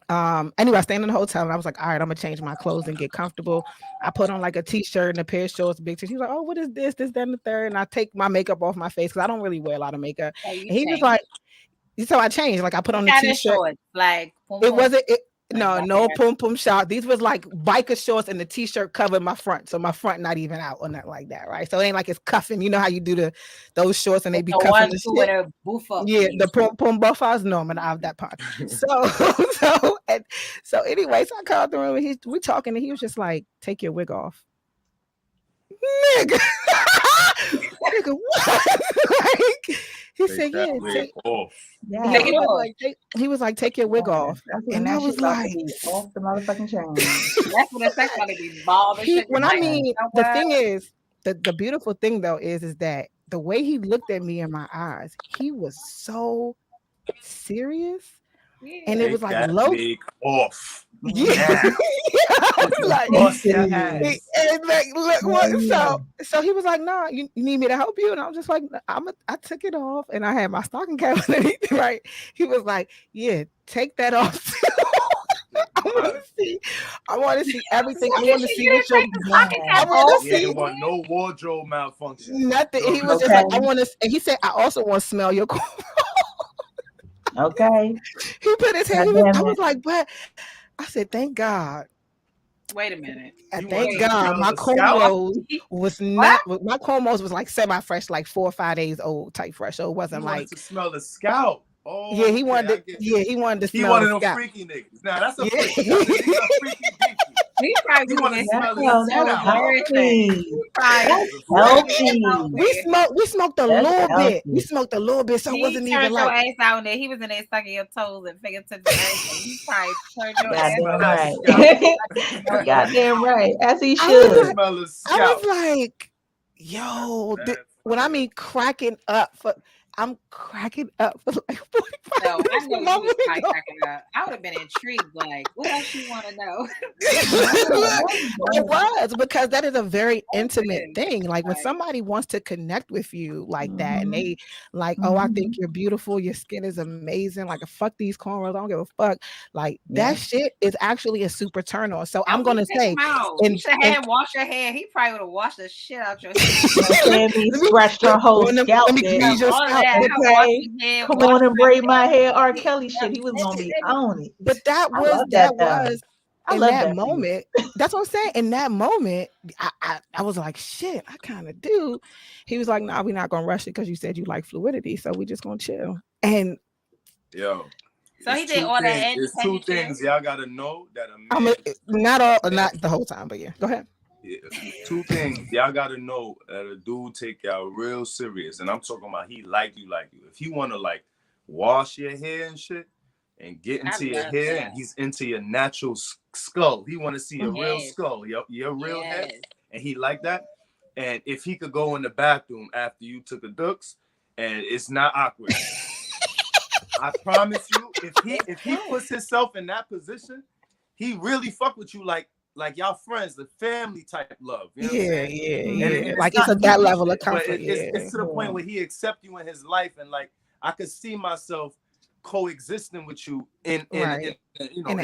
anyway, I stayed in the hotel and I was like, all right, I'm gonna change my clothes and get comfortable. I put on like a t-shirt and a pair of shorts, big t-shirt. He was like, oh, what is this, that, and the third? And I take my makeup off my face because I don't really wear a lot of makeup. And he was like, so I changed. Like I put on the t-shirt. Like it wasn't it. No pum pum shorts. These was like biker shorts, and the t-shirt covered my front, so my front not even out or nothing like that, right? So it ain't like it's cuffing. You know how you do those shorts and they be cuffing the shit. Yeah, the pum pum buffers. No, I'm gonna have that part. So anyway, so I come out the room and we talking, and he was just like, "Take your wig off, nigga." Nigga, what? Like, he said, "Yeah, take off." Yeah, he was like, "Take your wig off," and I was like, "Off the motherfucking chain." That's what it's going to be bald. When I mean, the thing is, the beautiful thing though is that the way he looked at me in my eyes, he was so serious, and it was like low off. Yeah. Like, look what, so he was like, no, you need me to help you? And I was just like, I took it off and I had my stocking cap underneath, right? He was like, yeah, take that off. I want to see everything. I want to see what your I want to see. You want no wardrobe malfunction. Nothing. He was just like, I want to, and he said, I also want to smell your Okay. He put his hand. I was like, but I said, thank God. Wait a minute. And thank God my cornrows was not. My cornrows was like semi-fresh, like 4 or 5 days old type fresh. So it wasn't like to smell the scalp. Oh, yeah, he wanted. He wanted to smell. He wanted them freaky niggas. Now that's a freaky. He probably want to smell the healthy. We smoked a little bit. We smoked a little bit, so it wasn't even like. Your ass out there. He was in there sucking your toes and fingertips and everything. He probably turned your ass out. Goddamn right, as he should. I was like, yo, when I mean cracking up for. I'm cracking up for like 45 No, I minutes. know My you was probably window. cracking up. I would have been intrigued. Like, what else you want to know? It was because that is a very intimate is. thing. Like when Like, somebody wants to connect with you like that, and they like, oh, I think Mhm. you're beautiful, your skin is amazing. Like, fuck these cornrows, I don't give a fuck. Like Yeah. that shit is actually a super turn on. So I'm don't gonna take say, him out. You should have had him wash your hair. He probably would have washed the shit out your hair. Sammy scratched her whole let scalp. me Bitch. grease your All scalp. that. Okay. Hair, Come wash on and your braid my hair. hair, R. Kelly shit. He was gonna be on it. But that I was love that though. I in love that that for you. moment. That's what I'm saying. In that moment, I was like, shit, I kind of do. He was like, nah, we're not gonna rush it because you said you like fluidity, so we just gonna chill. And Yo. So he did all that. It's two things y'all gotta know that a I'm man. not the whole time, but yeah, go ahead. Yeah, two things y'all gotta know that a dude take y'all real serious, and I'm talking about he like you. If he wanna like wash your hair and shit, and get into your hair, and he's into your natural skull. He wanna see your real skull, your real head, and he like that. And if he could go in the bathroom after you took a dux, and it's not awkward. I promise you, if he puts himself in that position, he really fuck with you like y'all friends, the family type love. You know what I'm saying? Yeah. Like it's at that level of comfort. It's to the point where he accept you in his life, and like I could see myself coexisting with you in you know in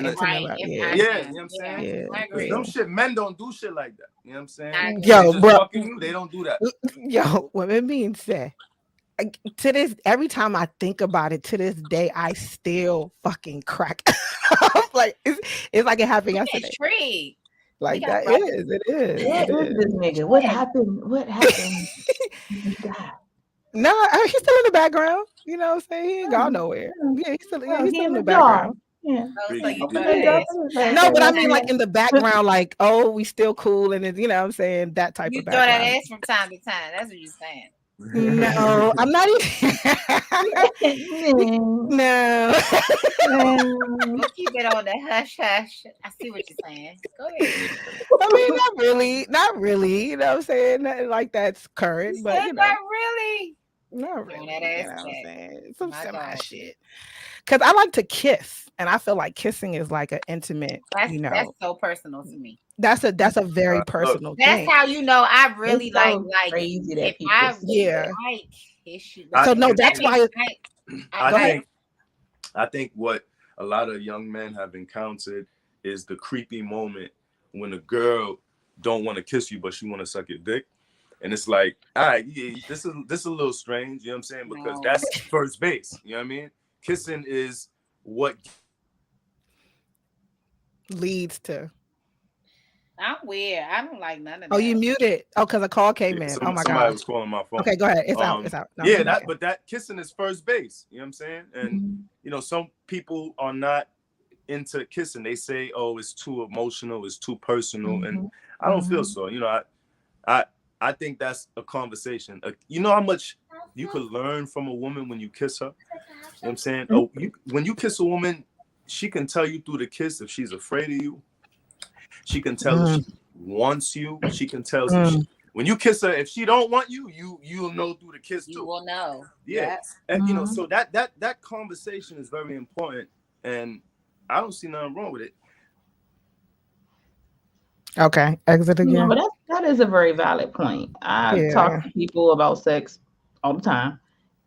a, right. you know what I'm saying? Because them shit, men don't do shit like that. You know what I'm saying? Yo, bro, fucking you, they don't do that. Yo, what it being said, to this, every time I think about it, to this day, I still fucking crack. Like it's like it happened yesterday. Intrigued. Like that is, it is. Where is this nigga? What happened? What happened? No, he's still in the background. You know what I'm saying? He ain't gone nowhere. Yeah, he's still in the background. Yeah. No, but I mean like in the background, like, oh, we still cool, and it's, you know what I'm saying, that type of background. You throw that ass from time to time. That's what you're saying. No, I'm not even. No. We'll keep it on the hush hush. I see what you're saying. Go ahead. I mean, not really. You know what I'm saying? Not like that's current, but you know, not really. Not really. That you ass know what I'm saying? Some My semi God. shit. Because I like to kiss, and I feel like kissing is like an intimate. That's so personal to me. That's a very personal thing. That's how you know I really It's so like crazy that if people I yeah. like kiss you. So no, that's why I think what a lot of young men have encountered is the creepy moment when a girl don't want to kiss you, but she want to suck your dick. And it's like, all right, yeah, this is a little strange, you know what I'm saying? Because that's first base, you know what I mean? Kissing is what leads to. I'm weird. I don't like none of that. Oh, you muted. Oh, because a call came in. Oh my somebody god. was calling my phone. Okay, go ahead. It's out. It's out. No, yeah, but that kissing is first base. You know what I'm saying? And you know, some people are not into kissing. They say, "Oh, it's too emotional. It's too personal," and I don't feel so. You know, I think that's a conversation. You know how much you could learn from a woman when you kiss her. You know what I'm saying? Oh, when you kiss a woman, she can tell you through the kiss if she's afraid of you. She can tell if she wants you. She can tell when you kiss her, if she don't want you, you'll know through the kiss too. You will know. Yeah. And you know, so that conversation is very important, and I don't see nothing wrong with it. Okay, exit again. Yeah, but that is a very valid point. I talk to people about sex all the time,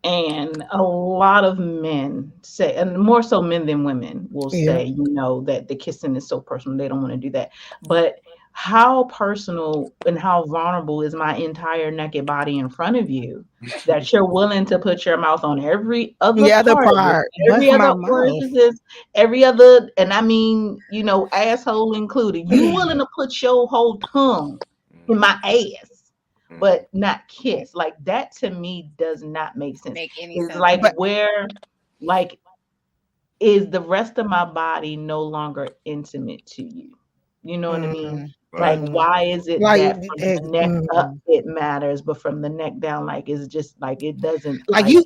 and a lot of men say, and more so men than women will say, you know, that the kissing is so personal, they don't want to do that. But how personal and how vulnerable is my entire naked body in front of you that you're willing to put your mouth on every other part, every other orifice, every other, and I mean, you know, asshole included. You willing to put your whole tongue in my ass, but not kiss? Like that to me does not make sense. It's like where, like, is the rest of my body no longer intimate to you? You know what I mean? Mm, Like, mm. why is it Like, that from the neck up mm. it matters, but from the neck down, like it's just like it doesn't Like like go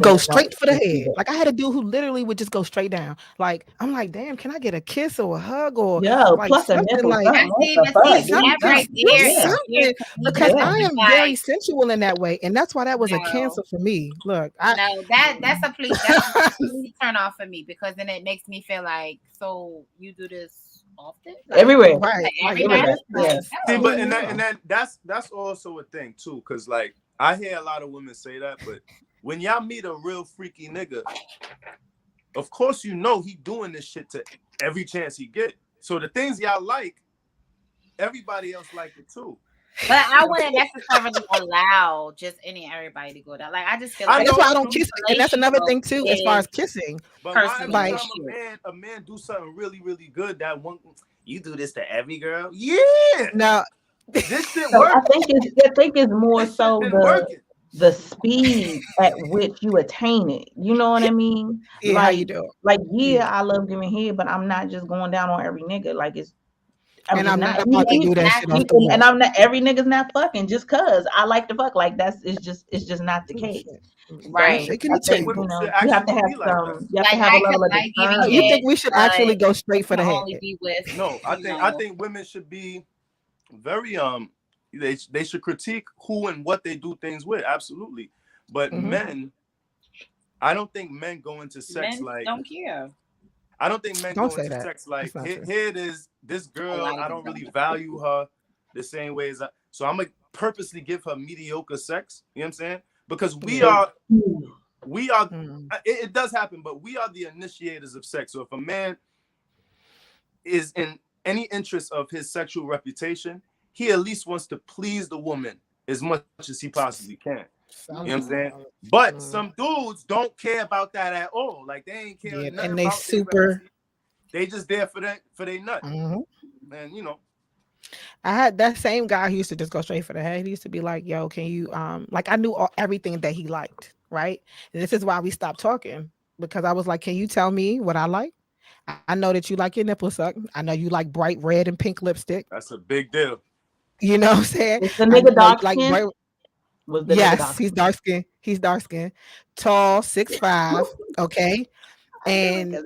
women don't straight for the receive head. it. Like I had a dude who literally would just go straight down. Like I'm like, damn, can I get a kiss or a hug or Yo, like plus a something nipple, like something. What See, the but fuck? see, Give me that right something. do there, Yeah, something because yeah. I am like, very sensual in that way, and that's why that was a no, cancel for me. Look, I no, that's a complete turn off for me because then it makes me feel like, so you do this often, like Everywhere. right, like like every what night, is Yeah. this? See, no. but Yeah, and then that's also a thing too, because like I hear a lot of women say that, but when y'all meet a real freaky nigga, of course you know he doing this shit to every chance he get. So the things y'all like, everybody else like it too. But I wouldn't necessarily allow just any everybody to go down. Like I just feel I like that's why I know, don't kiss. And that's another thing too, as far as kissing. but why every personal Like time issue. a man do something really, really good, that one you do this to every girl? Yeah, now, this shit So working. I think it's more This shit so been working. the speed at which you attain it. You know what I mean? yeah, how you do? Yeah, I love giving head, but I'm not just going down on every nigga. Like I'm And just I'm not. not about to do that shit off the Exactly. And rip. I'm not every nigga's not fucking just cause I like to fuck. Like it's just not the Oh, case. shit. Right. So Shaking I the Think think, table. women should you have to actually have be like that. you have to Like have a I could level of like giving Oh, you discernment. head, think we should but actually go straight for can the head? only be with No, I think women should be very they should critique who and what they do things with, absolutely. But Mhm. men, I don't think men go into sex men like don't care. I don't think men Don't go say into that. sex like That's not true. here it is, this A girl, lot of I them don't really don't. value her the same way as so I'm gonna purposely give her mediocre sex. You know what I'm saying? Because Yeah. we are Mm. it does happen, but we are the initiators of sex. So if a man is in any interest of his sexual reputation, he at least wants to please the woman as much as he possibly can. You know what I'm saying? But some dudes don't care about that at all. Like they ain't caring Yeah, nothing and they about their super. reputation. They just there for their nut. Mhm. And you know, I had that same guy who used to just go straight for the head. He used to be like, "Yo, can you like I knew everything that he liked, right? And this is why we stopped talking because I was like, "Can you tell me what I like? I know that you like your nipple sucked. I know you like bright red and pink lipstick. that's a big deal. You know what I'm saying? Was the I nigga know you dark like skin? bright. Was the nigga Yes, dark he's skin? dark skinned. He's dark skinned, tall, 6'5". Okay, and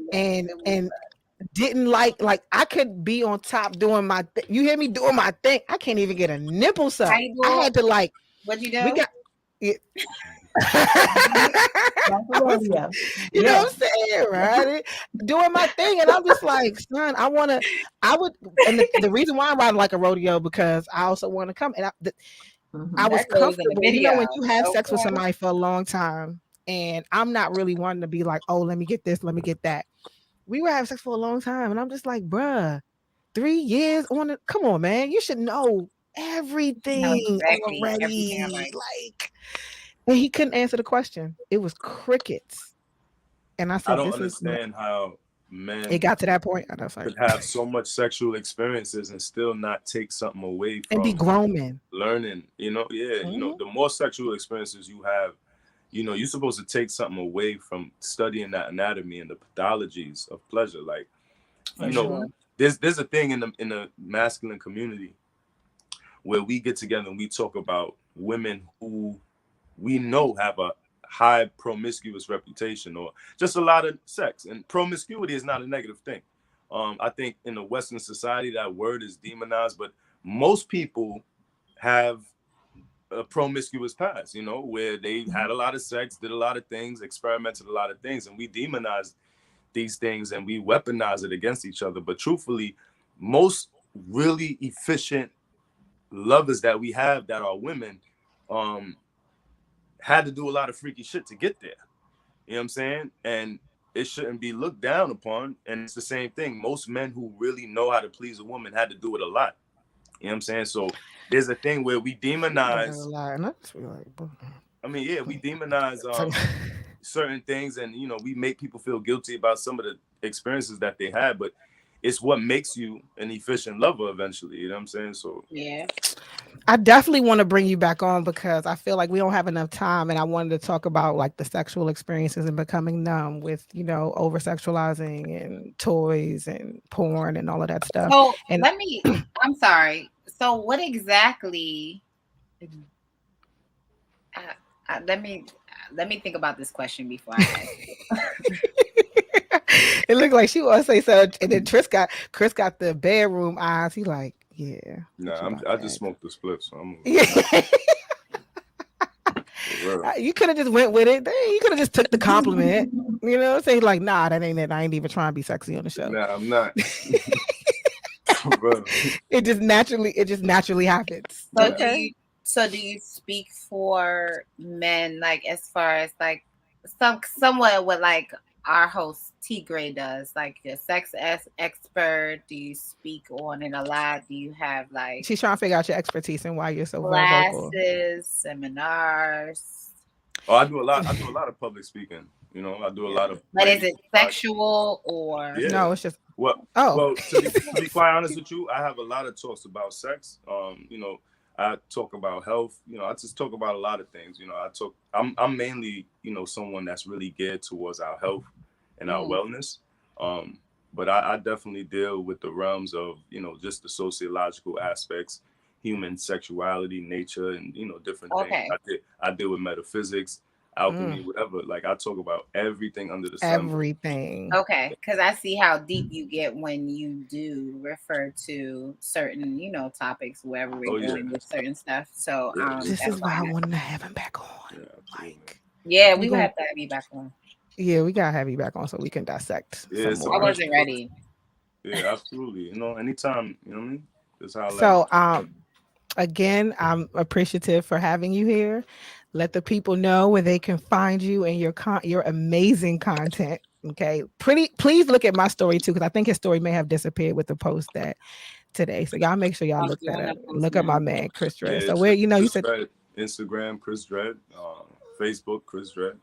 didn't like I could be on top doing my you hear me doing my thing. I can't even get a nipple How suck. you I do? had to like What you we do? got it. That's I a was, rodeo. you know Yeah. what I'm saying, right? Doing my thing, and I'm just like, son, I would, and the reason why I ride like a rodeo because I also want to come, and I was That girl was in the comfortable. You know, video. when you have sex with Okay. somebody for a long time, and I'm not really wanting to be like, oh, let me get this, let me get that. We were having sex for a long time, and I'm just like, bruh, 3 years on it. Come on, man, you should know everything Exactly. Everything I already. like. Like, and he couldn't answer the question. It was crickets, and I I said, don't "This is." understand how It men got to that point, and I was like, could have so much sexual experiences and still not take something away and be from grown men. learning. You know, yeah, you know, Mhm. the more sexual experiences you have, you know, you're supposed to take something away from studying that anatomy and the pathologies of pleasure. Like, For you know, sure. there's a thing in the masculine community where we get together and we talk about women who we know have a high promiscuous reputation or just a lot of sex. And promiscuity is not a negative thing. I think in the Western society that word is demonized, but most people have a promiscuous past, you know, where they had a lot of sex, did a lot of things, experimented a lot of things, and we demonize these things and we weaponize it against each other. But truthfully, most really efficient lovers that we have that are women had to do a lot of freaky shit to get there. You know what I'm saying? And it shouldn't be looked down upon. And it's the same thing. Most men who really know how to please a woman had to do it a lot. You know what I'm saying? So there's a thing where we demonize. I mean, yeah, we demonize certain things, and you know, we make people feel guilty about some of the experiences that they had. But it's what makes you an efficient lover eventually. You know what I'm saying? So Yeah. I definitely want to bring you back on because I feel like we don't have enough time, and I wanted to talk about like the sexual experiences and becoming numb with, you know, over sexualizing and toys and porn and all of that stuff. So And I'm sorry. So what exactly? Let me think about this question before I ask it. it looked like she wants to say so, and then Chris got the bedroom eyes. He like, yeah. nah, I just smoked the split, so I'm. Yeah. Real. You could have just went with it. You could have just took the compliment. You know, say like, nah, that ain't it. I ain't even trying to be sexy on the show. Nah, I'm not. It just naturally happens. So Okay. do you speak for men, like as far as like somewhat what like our host T Gray does, like your sex expert? Do you speak on it a lot? Do you have like She's trying to figure out your expertise and why you're so vocal. classes, seminars? Oh, I do a lot of public speaking. You know, I do a lot of. But is it sexual or? Yeah. No, it's just Well, to be quite honest with you, I have a lot of talks about sex. You know, I talk about health. You know, I just talk about a lot of things. You know, I'm mainly, you know, someone that's really geared towards our health and our wellness. But I definitely deal with the realms of, you know, just the sociological aspects, human sexuality, nature, and, you know, different things. I deal with metaphysics, alchemy, whatever. Like I talk about everything under the sun. Everything. Okay, because I see how deep you get when you do refer to certain, you know, topics wherever we're going with certain stuff. So this is why I wanted to have him back on. Yeah, we have to have you back on. Yeah, we gotta have you back on so we can dissect. Yeah, some more. I wasn't ready. Yeah, absolutely. You know, anytime. You know what I mean? That's how. So, again, I'm appreciative for having you here. Let the people know where they can find you and your amazing content. Okay, please look at my story too, because I think his story may have disappeared with the post that today. So y'all make sure y'all look that up. Look at my man Chris Dredd. So where you said Dredd, Instagram Chris Dredd, Facebook Chris Dredd.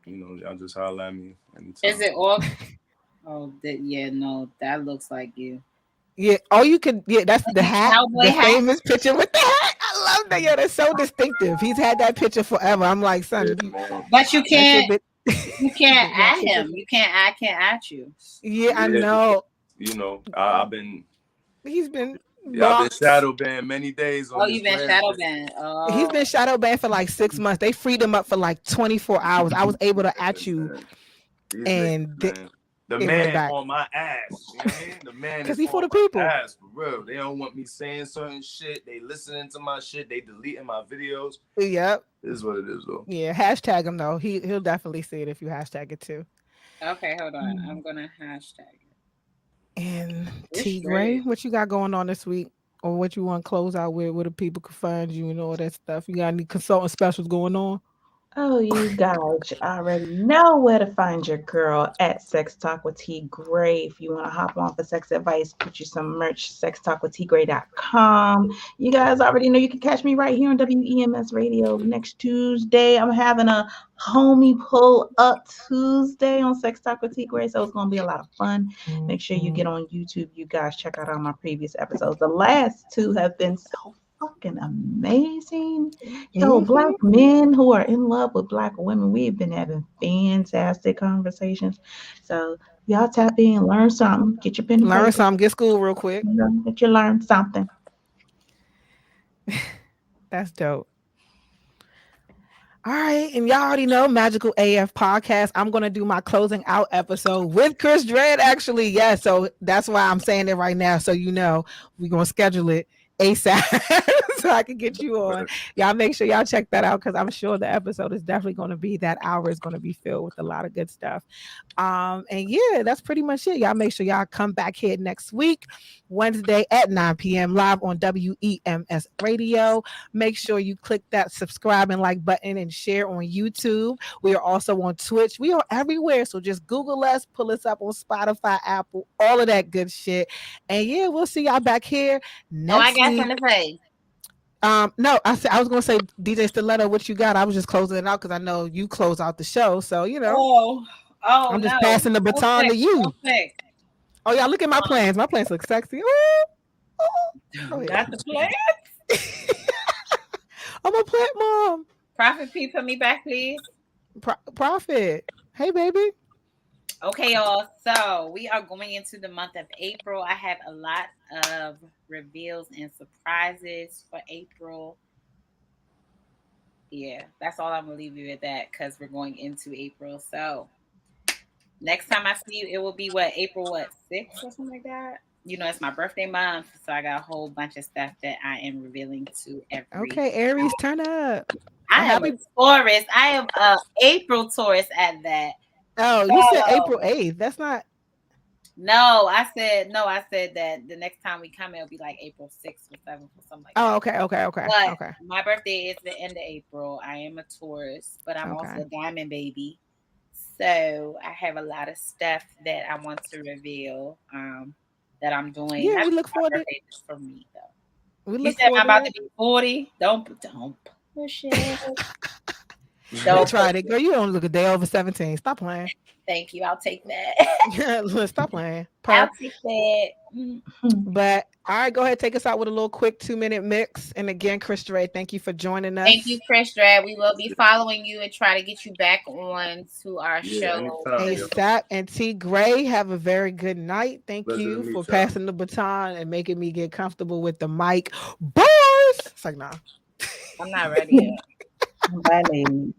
You know, y'all just holler at me anytime. Is it all? Oh, no, that looks like you. Yeah. Oh, you could. Yeah, that's the hat. The famous picture with the hat. I love that. Yeah, that's so distinctive. He's had that picture forever. I'm like, son. But you can't. You can't at him. You can't. I can't at you. Yeah, I know. You know, I've been. He's been. Yeah, I've been shadow banned many days. You've been shadow banned. Oh. He's been shadow banned for like 6 months. They freed him up for like 24 hours. I was able to at you, and the man on my ass. You know what I mean? The man because he for the people. Ass, for real. They don't want me saying certain shit. They listening to my shit. They deleting my videos. Yep. This is what it is, though. Yeah, hashtag him though. He'll definitely see it if you hashtag it too. Okay, hold on. I'm gonna hashtag it. And T Gray, what you got going on this week, or what you want to close out with? Where the people can find you and all that stuff. You got any consultant specials going on? Oh, you guys already know where to find your girl at Sex Talk with T Gray. If you want to hop on for sex advice, put you some merch, sextalkwithtgray.com. You guys already know you can catch me right here on WEMS Radio next Tuesday. I'm having a homie pull up Tuesday on Sex Talk with T Gray, so it's going to be a lot of fun. Make sure you get on YouTube. You guys check out all my previous episodes. The last two have been so fucking amazing. So black men who are in love with black women, we've been having fantastic conversations. So y'all tap in, learn something, get your pen. Learn something, get school real quick. That you learn something. That's dope. All right, and y'all already know Magical AF Podcast. I'm gonna do my closing out episode with Chris Dredd. Actually, yeah. So that's why I'm saying it right now. So you know we're gonna schedule it ASAP so I can get you on. Y'all make sure y'all check that out because I'm sure the episode is definitely going to be, that hour is going to be filled with a lot of good stuff. And yeah, that's pretty much it. Y'all make sure y'all come back here next week, Wednesday at 9 p.m. live on WEMS Radio. Make sure you click that subscribe and like button and share on YouTube. We are also on Twitch. We are everywhere. So just Google us, pull us up on Spotify, Apple, all of that good shit. And yeah, we'll see y'all back here next I got week. something to say. No, I was gonna say DJ Stiletto, what you got? I was just closing it out because I know you close out the show, so you know. I'm just passing the baton to you. Oh, y'all look at my plans. My plans look sexy. Ooh. Oh, yeah. Got the plan. I'm a plant mom. Prophet P, put me back, please. Prophet. Hey, baby. Okay, y'all. So we are going into the month of April. I have a lot of reveals and surprises for April. Yeah, that's all I'm gonna leave you with that because we're going into April. So next time I see you, it will be April 6th or something like that. You know, it's my birthday month, so I got a whole bunch of stuff that I am revealing to every. Okay, Aries, turn up. I am a Taurus. I am a April Taurus at that. Oh, you said April 8th. That's not. No, I said that the next time we come, it'll be like April 6th or 7th or something like that. Oh, okay. But my birthday is the end of April. I am a Taurus, but I'm also a diamond baby. So I have a lot of stuff that I want to reveal that I'm doing. Yeah, we look forward to it. For me, though. You said I'm about to be 40. Don't push it. Don't try it, girl. You don't look a day over 17. Stop playing. Thank you. I'll take that. Stop playing. I'll take that. But all right, go ahead, take us out with a little quick 2-minute mix. And again, Illastr8, thank you for joining us. Thank you, Illastr8. We will be following you and try to get you back on to our show. ASAP and T Gray, have a very good night. Thank you for passing the baton and making me get comfortable with the mic. Bars. It's like, nah. I'm not ready yet. Bye, baby.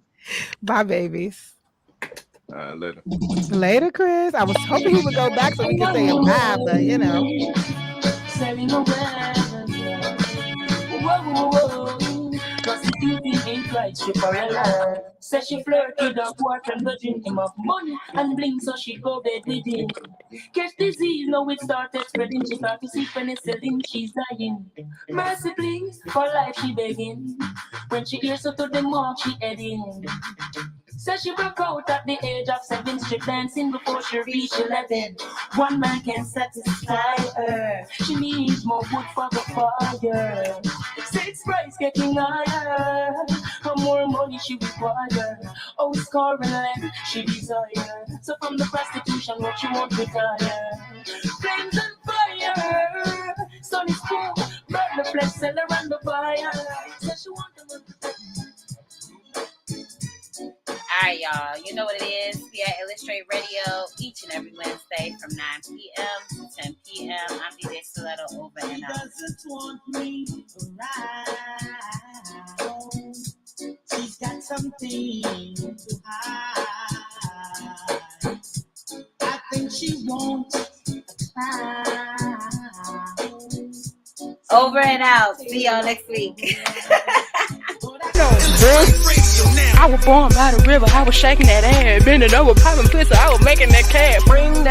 Bye, babies. Later. Later, Chris. I was hoping he would go back so we could say bye, but you know. Ain't right, she for a lie. Says she flirt with a boyfriend, but drink him up money and bling, so she go bed with him. Catch disease, now it started spreading. She thought to see penicillin, she's dying. Mercy, please, for life she begging. When she hears her to the mark, she heading. Says she broke out at the age of 7, strip dancing before she reached 11. One man can satisfy her. She needs more wood for the fire. Sex price getting higher. How more money she require. Oh, scoring less she desire. So from the prostitution, what she won't retire. Flames and fire. Sun is cool, burn the flesh, sell her and the buyer. Says she want them. All right, y'all. You know what it is. We at Illastr8 Radio each and every Wednesday from 9 p.m. to 10 p.m. I'm DJ Stiletto, over and out. Doesn't want me around. She's got something to hide. I think she wants a child. Over and out. See y'all next week. I was born by the river. I was shaking that ass, bending over, popping pussy. I was making that cat. Bring that.